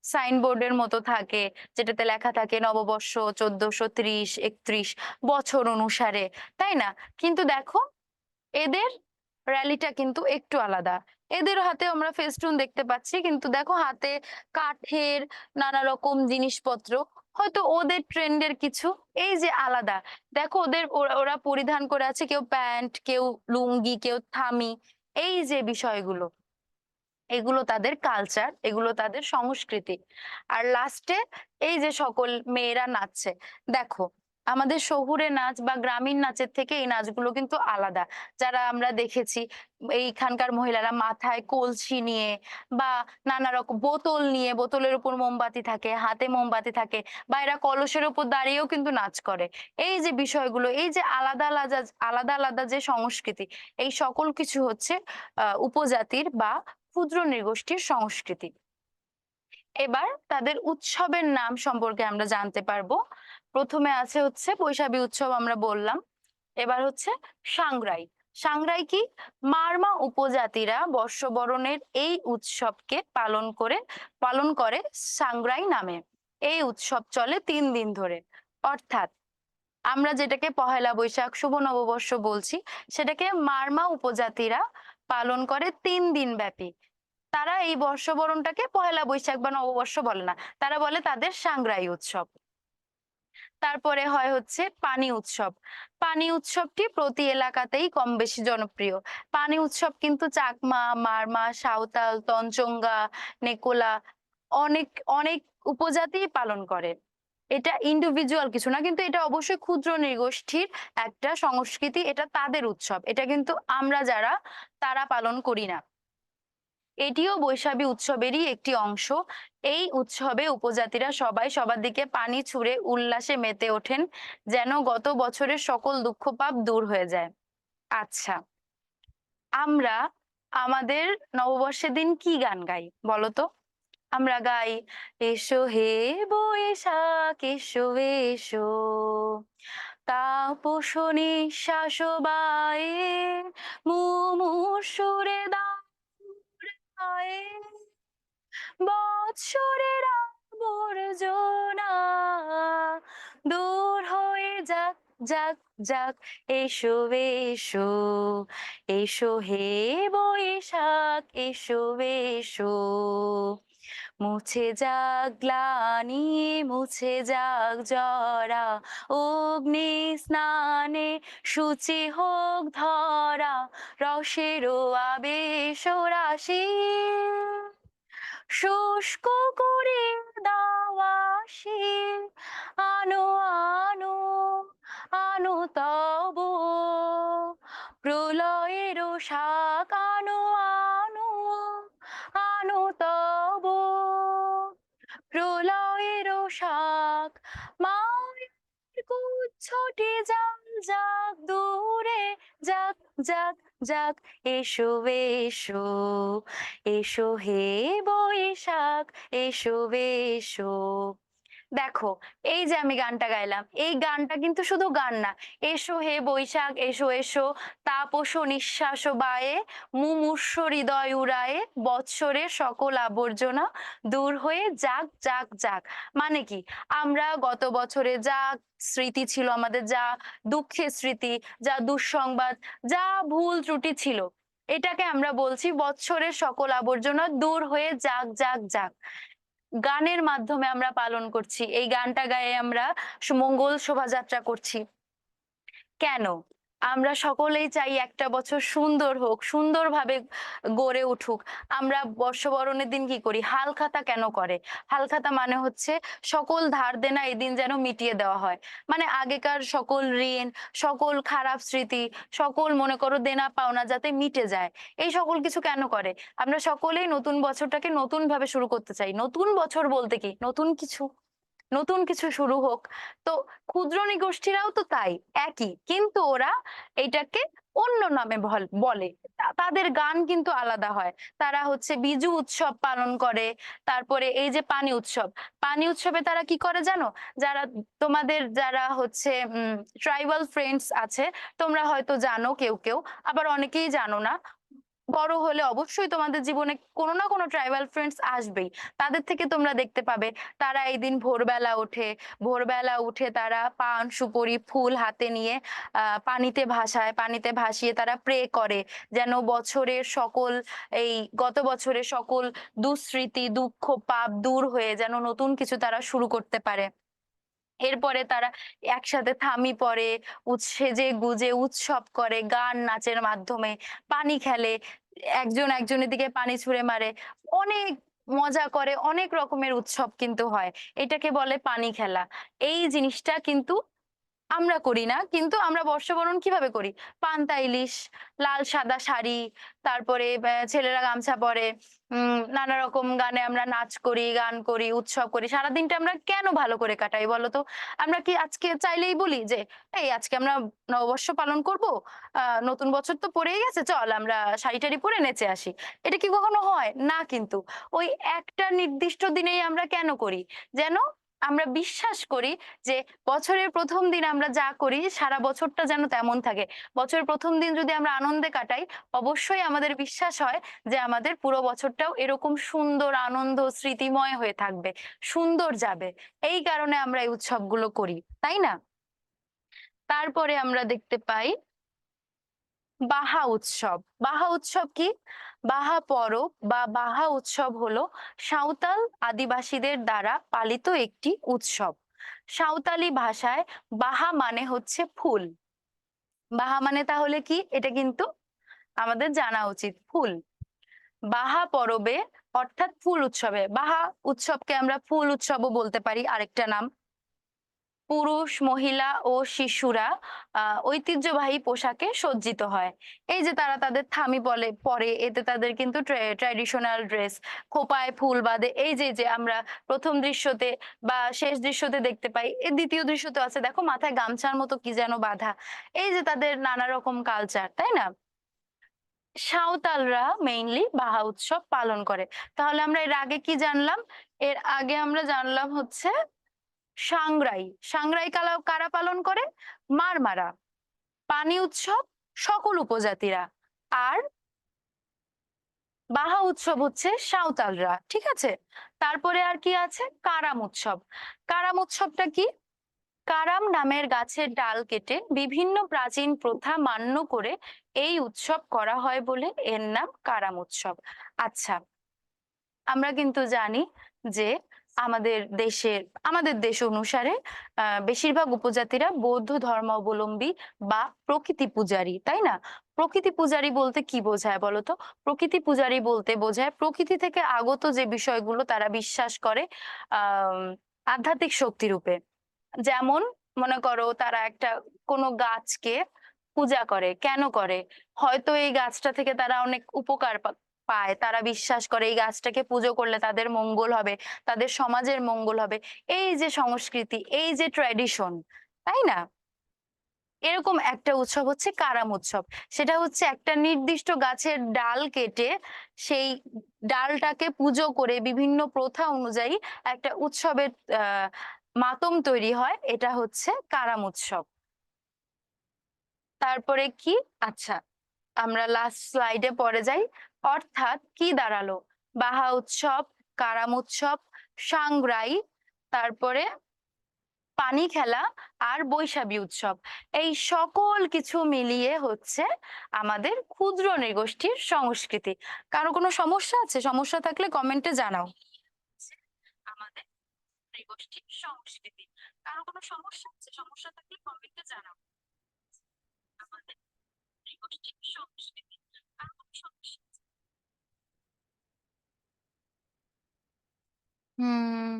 সাইনবোর্ডের মতো থাকে, যেটাতে লেখা থাকে নববর্ষ 1430, 31 বছর অনুসারে, তাই না? কিন্তু দেখো এদের র‍্যালিটা কিন্তু একটু আলাদা। এদের হাতে আমরা ফেস্টুন দেখতে পাচ্ছি, কিন্তু দেখো হাতে কাঠের নানা রকম জিনিসপত্র। হয়তো ওদের ট্রেন্ডের কিছু এই যে আলাদা। দেখো ওদের ওরা পরিধান করে আছে কেউ প্যান্ট, কেউ লুঙ্গি, কেউ থামি। এই যে বিষয়গুলো, এগুলো তাদের কালচার, এগুলো তাদের সংস্কৃতি। আর লাস্টে এই যে সকল মেয়েরা নাচছে, দেখো আমাদের শহুরে নাচ বা গ্রামীণ নাচের থেকে এই নাচগুলো কিন্তু আলাদা। যারা আমরা দেখেছি এইখানকার মহিলারা মাথায় কলসি নিয়ে বা নানা রকম বোতল নিয়ে, বোতলের উপর মোমবাতি থাকে, হাতে মোমবাতি থাকে, বা এরা কলসের উপর দাঁড়িয়েও কিন্তু নাচ করে। এই যে বিষয়গুলো, এই যে আলাদা আলাদা আলাদা আলাদা যে সংস্কৃতি, এই সকল কিছু হচ্ছে উপজাতির বা ক্ষুদ্র নৃগোষ্ঠীর সংস্কৃতি। এবার তাদের উৎসবের নাম সম্পর্কে আমরা জানতে পারবো। প্রথমে আছে হচ্ছে বৈশাখী উৎসব, আমরা বললাম। এবার হচ্ছে সাংগ্রাই। সাংগ্রাই কি? মারমা উপজাতিরা বর্ষবরণের এই উৎসবকে পালন করে সাংগ্রাই নামে। এই উৎসব চলে 3 দিন ধরে। অর্থাৎ আমরা যেটাকে পহেলা বৈশাখ শুভ নববর্ষ বলছি, সেটাকে মারমা উপজাতিরা পালন করে 3 দিন ব্যাপী। তারা এই বর্ষবরণটাকে পহেলা বৈশাখ বা নববর্ষ বলে না, তারা বলে তাদের সাংগ্রাই উৎসব। তারপরে হয় হচ্ছে পানি উৎসব। পানি উৎসবটি প্রতি এলাকাতেই কম বেশি জনপ্রিয়। পানি উৎসব কিন্তু চাকমা, মারমা, সাঁওতাল, তঞ্চঙ্গা, নেকোলা অনেক অনেক উপজাতি পালন করে। এটা ইন্ডিভিজুয়াল কিছু না, কিন্তু এটা অবশ্যই ক্ষুদ্র নৃগোষ্ঠীর একটা সংস্কৃতি, এটা তাদের উৎসব, এটা কিন্তু আমরা যারা তারা পালন করি না। এটিও বৈশাখী উৎসবেরই একটি অংশ। এই উৎসবে উপজাতিরা সবাই সবার দিকে পানি ছুঁড়ে উল্লাসে মেতে ওঠেন, যেন গত বছরের সকল দুঃখ পাপ দূর হয়ে যায়। আচ্ছা, আমরা আমাদের নববর্ষের দিন কি গান গাই বলো তো? আমরা গাই, এসো হে বৈশাখ এসো এসো, তাপস নিঃশ্বাস বায়ে, মুমূর্ষুরে দায়ে, বৎসরের আবর্জনা দূর হয়ে যাক যাক যাক, এসো এসো, এসো হে বৈশাখ এসো এসো, মুছে যাক গ্লানি মুছে যাক জরা, অগ্নি স্নানে শুচি হোক ধরা, রসেরও আবেশ রাশি শুষ্ক করে দাওয়াসি, আনো আনো আনো তব প্রলয়ের শাক, আনো আনো আনো তব প্রলয়ের শাক, মায়ের কুচ্ছটি যাক যাক দূরে যাক যাক যাক, এসো এসো, এসো হে বৈশাখ এসো এসো। দেখো, এই যে আমি গানটা গাইলাম, এই গানটা কিন্তু শুধু গান না। এসো হে বৈশাখ এসো এসো, তাপস নিঃশ্বাস বায়ে, মুমূর্ষ হৃদয় উড়ায়ে, বৎসরের সকল আবর্জনা দূর হয়ে যাক যাক যাক। মানে কি, আমরা গত বছরে যা স্মৃতি ছিল আমাদের, যা দুঃখের স্মৃতি, যা দুঃসংবাদ, যা ভুল ত্রুটি ছিল, এটাকে আমরা বলছি বৎসরের সকল আবর্জনা দূর হয়ে যাক যাক যাক। গানের মাধ্যমে আমরা পালন করছি, এই গানটা গায়ে আমরা মঙ্গল শোভাযাত্রা করছি। কেন? আমরা সকলেই চাই একটা বছর সুন্দর হোক, সুন্দরভাবে গড়ে উঠুক। আমরা বর্ষবরণের দিন কি করি? হালখাতা কেন করে? হালখাতা মানে হচ্ছে সকল ধার দেনা এই দিন যেন মিটিয়ে দেওয়া হয়। মানে আগেকার সকল ঋণ, সকল খারাপ স্মৃতি, সকল মনে করো দেনা পাওনা যাতে মিটে যায়। এই সকল কিছু কেন করে? আমরা সকলেই নতুন বছরটাকে নতুন ভাবে শুরু করতে চাই। নতুন বছর বলতে কি? নতুন কিছু, নতুন কিছু শুরু হোক। তো ক্ষুদ্র নৃগোষ্ঠীরাও তো তাই, একই, কিন্তু ওরা এটাকে অন্য নামে বলে। তাদের গান কিন্তু আলাদা হয়। তারা হচ্ছে বিজু উৎসব পালন করে, তারপরে এই যে পানি উৎসব, পানি উৎসবে তারা কি করে জানো? যারা তোমাদের যারা হচ্ছে ট্রাইবাল ফ্রেন্ডস আছে, তোমরা হয়তো জানো কেউ কেউ, আবার অনেকেই জানো না। বড় হলে অবশ্যই তোমাদের জীবনে কোনো না কোনো ট্রাইবাল ফ্রেন্ডস আসবেই। তাদের থেকে তোমরা দেখতে পাবে তারা এই দিন ভোরবেলা ওঠে, ভোরবেলা উঠে তারা পান সুপারি ফুল হাতে নিয়ে পানিতে ভাসায়, পানিতে ভাসিয়ে তারা প্রে করে যেন বছরের সকল এই গত বছরের সকল দুঃস্মৃতি দুঃখ পাপ দূর হয়ে যেন নতুন কিছু তারা শুরু করতে পারে। এরপরে তারা একসাথে থামি পরে, সেজে গুজে উৎসব করে, গান নাচের মাধ্যমে পানি খেলে, একজন একজনের দিকে পানি ছুঁড়ে মারে, অনেক মজা করে, অনেক রকমের উৎসব কিন্তু হয়। এটাকে বলে পানি খেলা। এই জিনিসটা কিন্তু আমরা করি না, কিন্তু আমরা বর্ষবরণ কিভাবে করি? পান্তা ইলিশ, লাল সাদা শাড়ি, তারপরে ছেলেরা গামছা পরে, নানা রকম গানে আমরা নাচ করি, গান করি, উৎসব করি। সারাদিনটা আমরা কেন ভালো করে কাটাই বলতো? আমরা কি আজকে চাইলেই বলি যে এই আজকে আমরা নববর্ষ পালন করব, নতুন বছর তো পড়েই গেছে, চল আমরা শাড়ি টাড়ি পরে নেচে আসি। এটা কি কখনো হয়? না কিন্তু। ওই একটা নির্দিষ্ট দিনেই আমরা কেন করি? যেন আমরা বিশ্বাস করি যে বছরের প্রথম দিন আমরা যা করি সারা বছরটা যেন তেমন থাকে। বছরের প্রথম দিন যদি আমরা আনন্দে কাটাই, অবশ্যই আমাদের বিশ্বাস হয় যে আমাদের পুরো বছরটাও এরকম সুন্দর আনন্দ স্মৃতিময় হয়ে থাকবে, সুন্দর যাবে। এই কারণে আমরা এই উৎসবগুলো করি, তাই না? তারপরে আমরা দেখতে পাই বাহা উৎসব। বাহা উৎসব কি? বাহা পরব বা বাহা উৎসব হলো সাঁওতাল আদিবাসীদের দ্বারা পালিত একটি উৎসব। সাঁওতালি ভাষায় বাহা মানে হচ্ছে ফুল। বাহা মানে তাহলে কি? এটা কিন্তু আমাদের জানা উচিত, ফুল। বাহা পরবে অর্থাৎ ফুল উৎসবে, বাহা উৎসবকে আমরা ফুল উৎসবও বলতে পারি, আরেকটা নাম। পুরুষ, মহিলা ও শিশুরা ঐতিহ্যবাহী পোশাকে সজ্জিত হয়। এই যে তারা তাদের থামি পরে এতে তাদের কিন্তু ট্র্যাডিশনাল ড্রেস, খোঁপায় ফুল বাঁধে। এই যে আমরা ১ম দৃশ্যতে বা শেষ দৃশ্যতে দেখতে পাই। এর ২য় দৃশ্যতেও আছে। দেখো মাথায় গামছার মতো কি যেন বাঁধা। এই যে তাদের নানা রকম কালচার, তাই না? সাঁওতালরা মেইনলি বাহা উৎসব পালন করে। তাহলে আমরা এর আগে কি জানলাম? এর আগে আমরা জানলাম হচ্ছে সাংগ্রাই। সাংগ্রাই কারা পালন করে? মারমারা। পানি উৎসব সকল উপজাতিরা। আর বাহা উৎসব হচ্ছে সাঁওতালরা। ঠিক আছে? তারপরে আর কি আছে? কারাম উৎসব। কারাম উৎসবটা কি? কারাম নামের গাছের ডাল কেটে বিভিন্ন প্রাচীন প্রথা মান্য করে এই উৎসব করা হয় বলে এর নাম কারাম উৎসব। আচ্ছা, আমরা কিন্তু জানি যে আমাদের দেশ অনুসারে বেশিরভাগ উপজাতিরা বৌদ্ধ ধর্মাবলম্বী বা প্রকৃতি পূজারী, তাই না? প্রকৃতি পূজারী বলতে কি বোঝায় বলতো? প্রকৃতি পূজারী বলতে বোঝায় প্রকৃতি থেকে আগত যে বিষয়গুলো তারা বিশ্বাস করে আহ আধ্যাত্মিক শক্তি রূপে। যেমন মনে করো তারা একটা কোনো গাছকে পূজা করে। কেন করে? হয়তো এই গাছটা থেকে তারা অনেক উপকার পায়। তারা বিশ্বাস করে এই গাছটাকে পুজো করলে তাদের মঙ্গল হবে, তাদের সমাজের মঙ্গল হবে। এই যে সংস্কৃতি, এই যে ট্র্যাডিশন, তাই না? এরকম একটা উৎসব হচ্ছে কারাম উৎসব। সেটা হচ্ছে একটা নির্দিষ্ট গাছের ডাল কেটে সেই ডালটাকে পুজো করে বিভিন্ন প্রথা অনুযায়ী একটা উৎসবের আহ মাতম তৈরি হয়। এটা হচ্ছে কারাম উৎসব। তারপরে কি? আচ্ছা, আমরা লাস্ট স্লাইডে পরে যাই। অর্থাৎ কি দাঁড়ালো? বাহা উৎসব, কারাম উৎসব, সাংগ্রাই, তারপরে পানি খেলা আর বৈশাখী উৎসব। এই সকল কিছু মিলিয়ে হচ্ছে আমাদের ক্ষুদ্র নৃগোষ্ঠীর সংস্কৃতি। কারো কোনো সমস্যা আছে? সমস্যা থাকলে কমেন্টে জানাও। আমাদের নৃগোষ্ঠীর সংস্কৃতি। কারো কোনো সমস্যা আছে? সমস্যা থাকলে কমেন্টে জানাও। আমাদের নৃগোষ্ঠীর সংস্কৃতি। কারো কোনো সমস্যা আছে? হুম,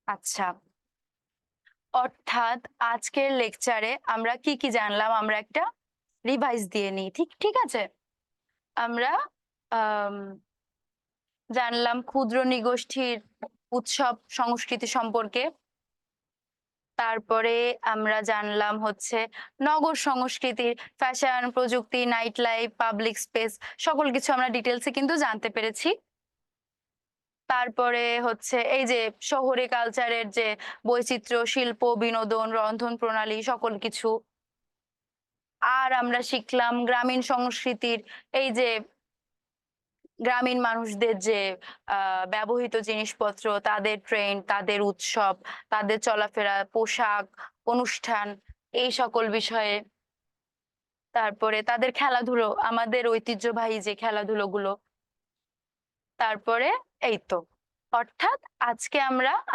আচ্ছা। অর্থাৎ আজকের লেকচারে আমরা কি কি জানলাম আমরা একটা রিভাইজ দিয়ে নিই। ঠিক ঠিক আছে? আমরা আম, জানলাম ক্ষুদ্র নৃগোষ্ঠীর উৎসব সংস্কৃতি সম্পর্কে। তারপরে আমরা জানলাম হচ্ছে নগর সংস্কৃতির ফ্যাশন, প্রযুক্তি, নাইট লাইফ, পাবলিক স্পেস, সকল কিছু আমরা ডিটেলসে কিন্তু জানতে পেরেছি। তারপরে হচ্ছে এই যে শহুরে কালচারের যে বৈচিত্র্য, শিল্প, বিনোদন, রন্ধন প্রণালী সকল কিছু। আর আমরা শিখলাম গ্রামীণ সংস্কৃতির এই যে গ্রামীণ মানুষদের যে ব্যবহৃত জিনিসপত্র, তাদের ট্রেন্ড, তাদের উৎসব, তাদের চলাফেরা, পোশাক, অনুষ্ঠান, এই সকল বিষয়ে। তারপরে তাদের খেলাধুলো, আমাদের ঐতিহ্যবাহী যে খেলাধুলোগুলো। তারপরে এই তো, অর্থাৎ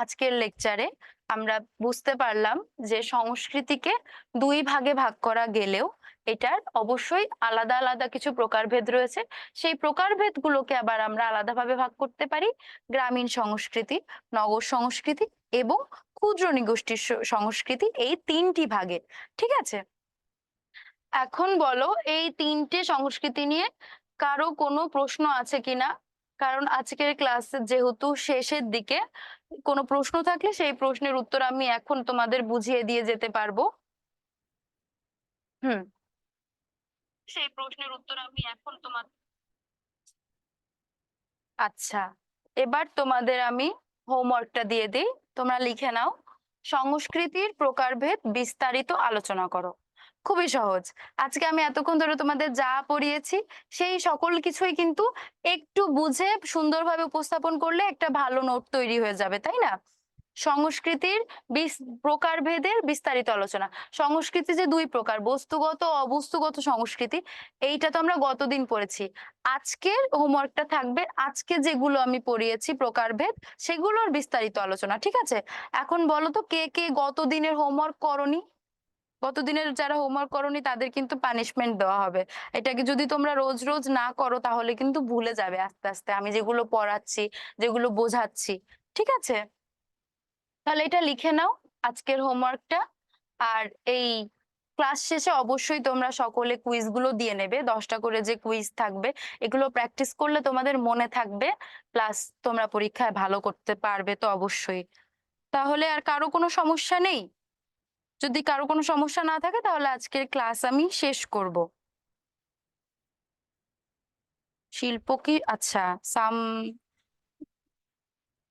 আজকের লেকচারে আমরা বুঝতে পারলাম যে সংস্কৃতিকে দুই ভাগে ভাগ করা গেলেও এটার অবশ্যই আলাদা আলাদা কিছু প্রকারভেদ রয়েছে। সেই প্রকারভেদ গুলোকে আবার আমরা আলাদাভাবে ভাগ করতে পারি গ্রামীণ সংস্কৃতি, নগর সংস্কৃতি এবং ক্ষুদ্র নৃগোষ্ঠীর সংস্কৃতি, এই তিনটি ভাগে। ঠিক আছে? এখন বলো এই তিনটে সংস্কৃতি নিয়ে কারো কোনো প্রশ্ন আছে কিনা? কারণ আজকের ক্লাসে যেহেতু শেষের দিকে, কোনো প্রশ্ন থাকলে সেই প্রশ্নের উত্তর আমি এখন তোমাদের বুঝিয়ে দিয়ে যেতে পারবো। হুম, সেই প্রশ্নের উত্তর আমি এখন তোমার আচ্ছা, এবার তোমাদের আমি হোমওয়ার্কটা দিয়ে দিই, তোমরা লিখে নাও। সংস্কৃতির প্রকারভেদ বিস্তারিত আলোচনা করো। খুবই সহজ। আজকে আমি এতক্ষণ ধরে তোমাদের যা পড়িয়েছি সেই সকল কিছুই কিন্তু একটু বুঝে সুন্দরভাবে উপস্থাপন করলে একটা ভালো নোট তৈরি হয়ে যাবে, তাই না? সংস্কৃতির প্রকারভেদের বিস্তারিত আলোচনা। সংস্কৃতি যে দুই প্রকার, বস্তুগত অবস্তুগত সংস্কৃতি, এইটা তো আমরা গতদিন পড়েছি। আজকের হোমওয়ার্কটা থাকবে আজকে যেগুলো আমি পড়িয়েছি প্রকারভেদ, সেগুলোর বিস্তারিত আলোচনা। ঠিক আছে? এখন বলো তো কে কে গতদিনের হোমওয়ার্ক করনি? গতদিনের যারা হোমওয়ার্ক করনি তাদের কিন্তু পানিশমেন্ট দেওয়া হবে। এটাকে যদি তোমরা রোজ রোজ না করো তাহলে কিন্তু ভুলে যাবে আস্তে আস্তে আমি যেগুলো পড়াচ্ছি, যেগুলো বোঝাচ্ছি। ঠিক আছে? তাহলে এটা লিখে নাও। আজকের হোমওয়ার্কটা। আর এই ক্লাস শেষে অবশ্যই তোমরা সকলে কুইজগুলো দিয়ে নেবে। 10টা করে যে কুইজ থাকবে এগুলো প্র্যাকটিস করলে তোমাদের মনে থাকবে, প্লাস তোমরা পরীক্ষায় ভালো করতে পারবে তো অবশ্যই। তাহলে আর কারো কোনো সমস্যা নেই? যদি কারো কোনো সমস্যা না থাকে তাহলে আজকের ক্লাস আমি শেষ করব। শিল্প কি, আচ্ছা, সাম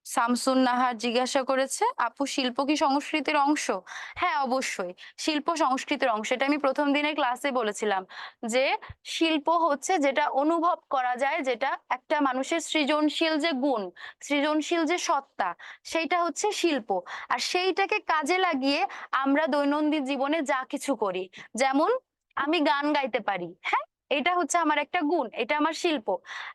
শামসুন নাহার জিজ্ঞাসা করেছে, আপু শিল্প কি সংস্কৃতির অংশ? হ্যাঁ, অবশ্যই শিল্প সংস্কৃতির অংশ। এটা আমি প্রথম দিনের ক্লাসে বলেছিলাম যে শিল্প হচ্ছে যেটা অনুভব করা যায়, যেটা একটা মানুষের সৃজনশীল যে গুণ, সৃজনশীল যে সত্তা, সেইটা হচ্ছে শিল্প। আর সেইটাকে কাজে লাগিয়ে আমরা দৈনন্দিন জীবনে যা কিছু করি, যেমন আমি গান গাইতে পারি, হ্যাঁ, এটা হচ্ছে আমার একটা গুণ, এটা আমার শিল্প।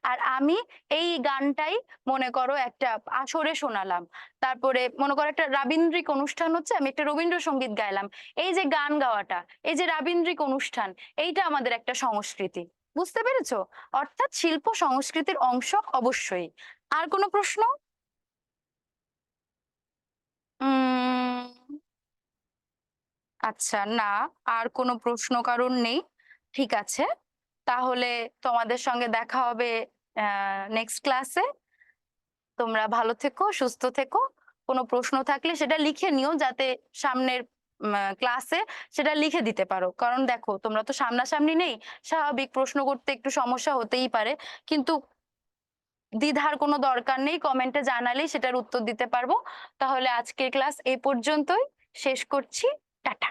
আর আমি এই গানটাই মনে করো একটা আসরে শোনালাম, তারপরে মনে করো একটা রাবীন্দ্রিক অনুষ্ঠান হচ্ছে, আমি একটা রবীন্দ্রসঙ্গীত গাইলাম। এই যে গান গাওয়াটা, এই যে রাবীন্দ্রিক অনুষ্ঠান, এইটা আমাদের একটা সংস্কৃতি। বুঝতে পেরেছো? অর্থাৎ শিল্প সংস্কৃতির অংশ অবশ্যই। আর কোনো প্রশ্ন? উম আচ্ছা, না, আর কোনো প্রশ্ন কারণ নেই। ঠিক আছে, তাহলে তোমাদের সঙ্গে দেখা হবে নেক্সট ক্লাসে। তোমরা ভালো থেকো, সুস্থ থেকো। কোনো প্রশ্ন থাকলে সেটা লিখে নিও, যাতে সামনের ক্লাসে সেটা লিখে দিতে পারো। কারণ দেখো তোমরা তো সামনাসামনি নেই, স্বাভাবিক, প্রশ্ন করতে একটু সমস্যা হতেই পারে, কিন্তু দ্বিধার কোনো দরকার নেই, কমেন্টে জানালেই সেটার উত্তর দিতে পারবো। তাহলে আজকের ক্লাস এই পর্যন্তই শেষ করছি। টাটা।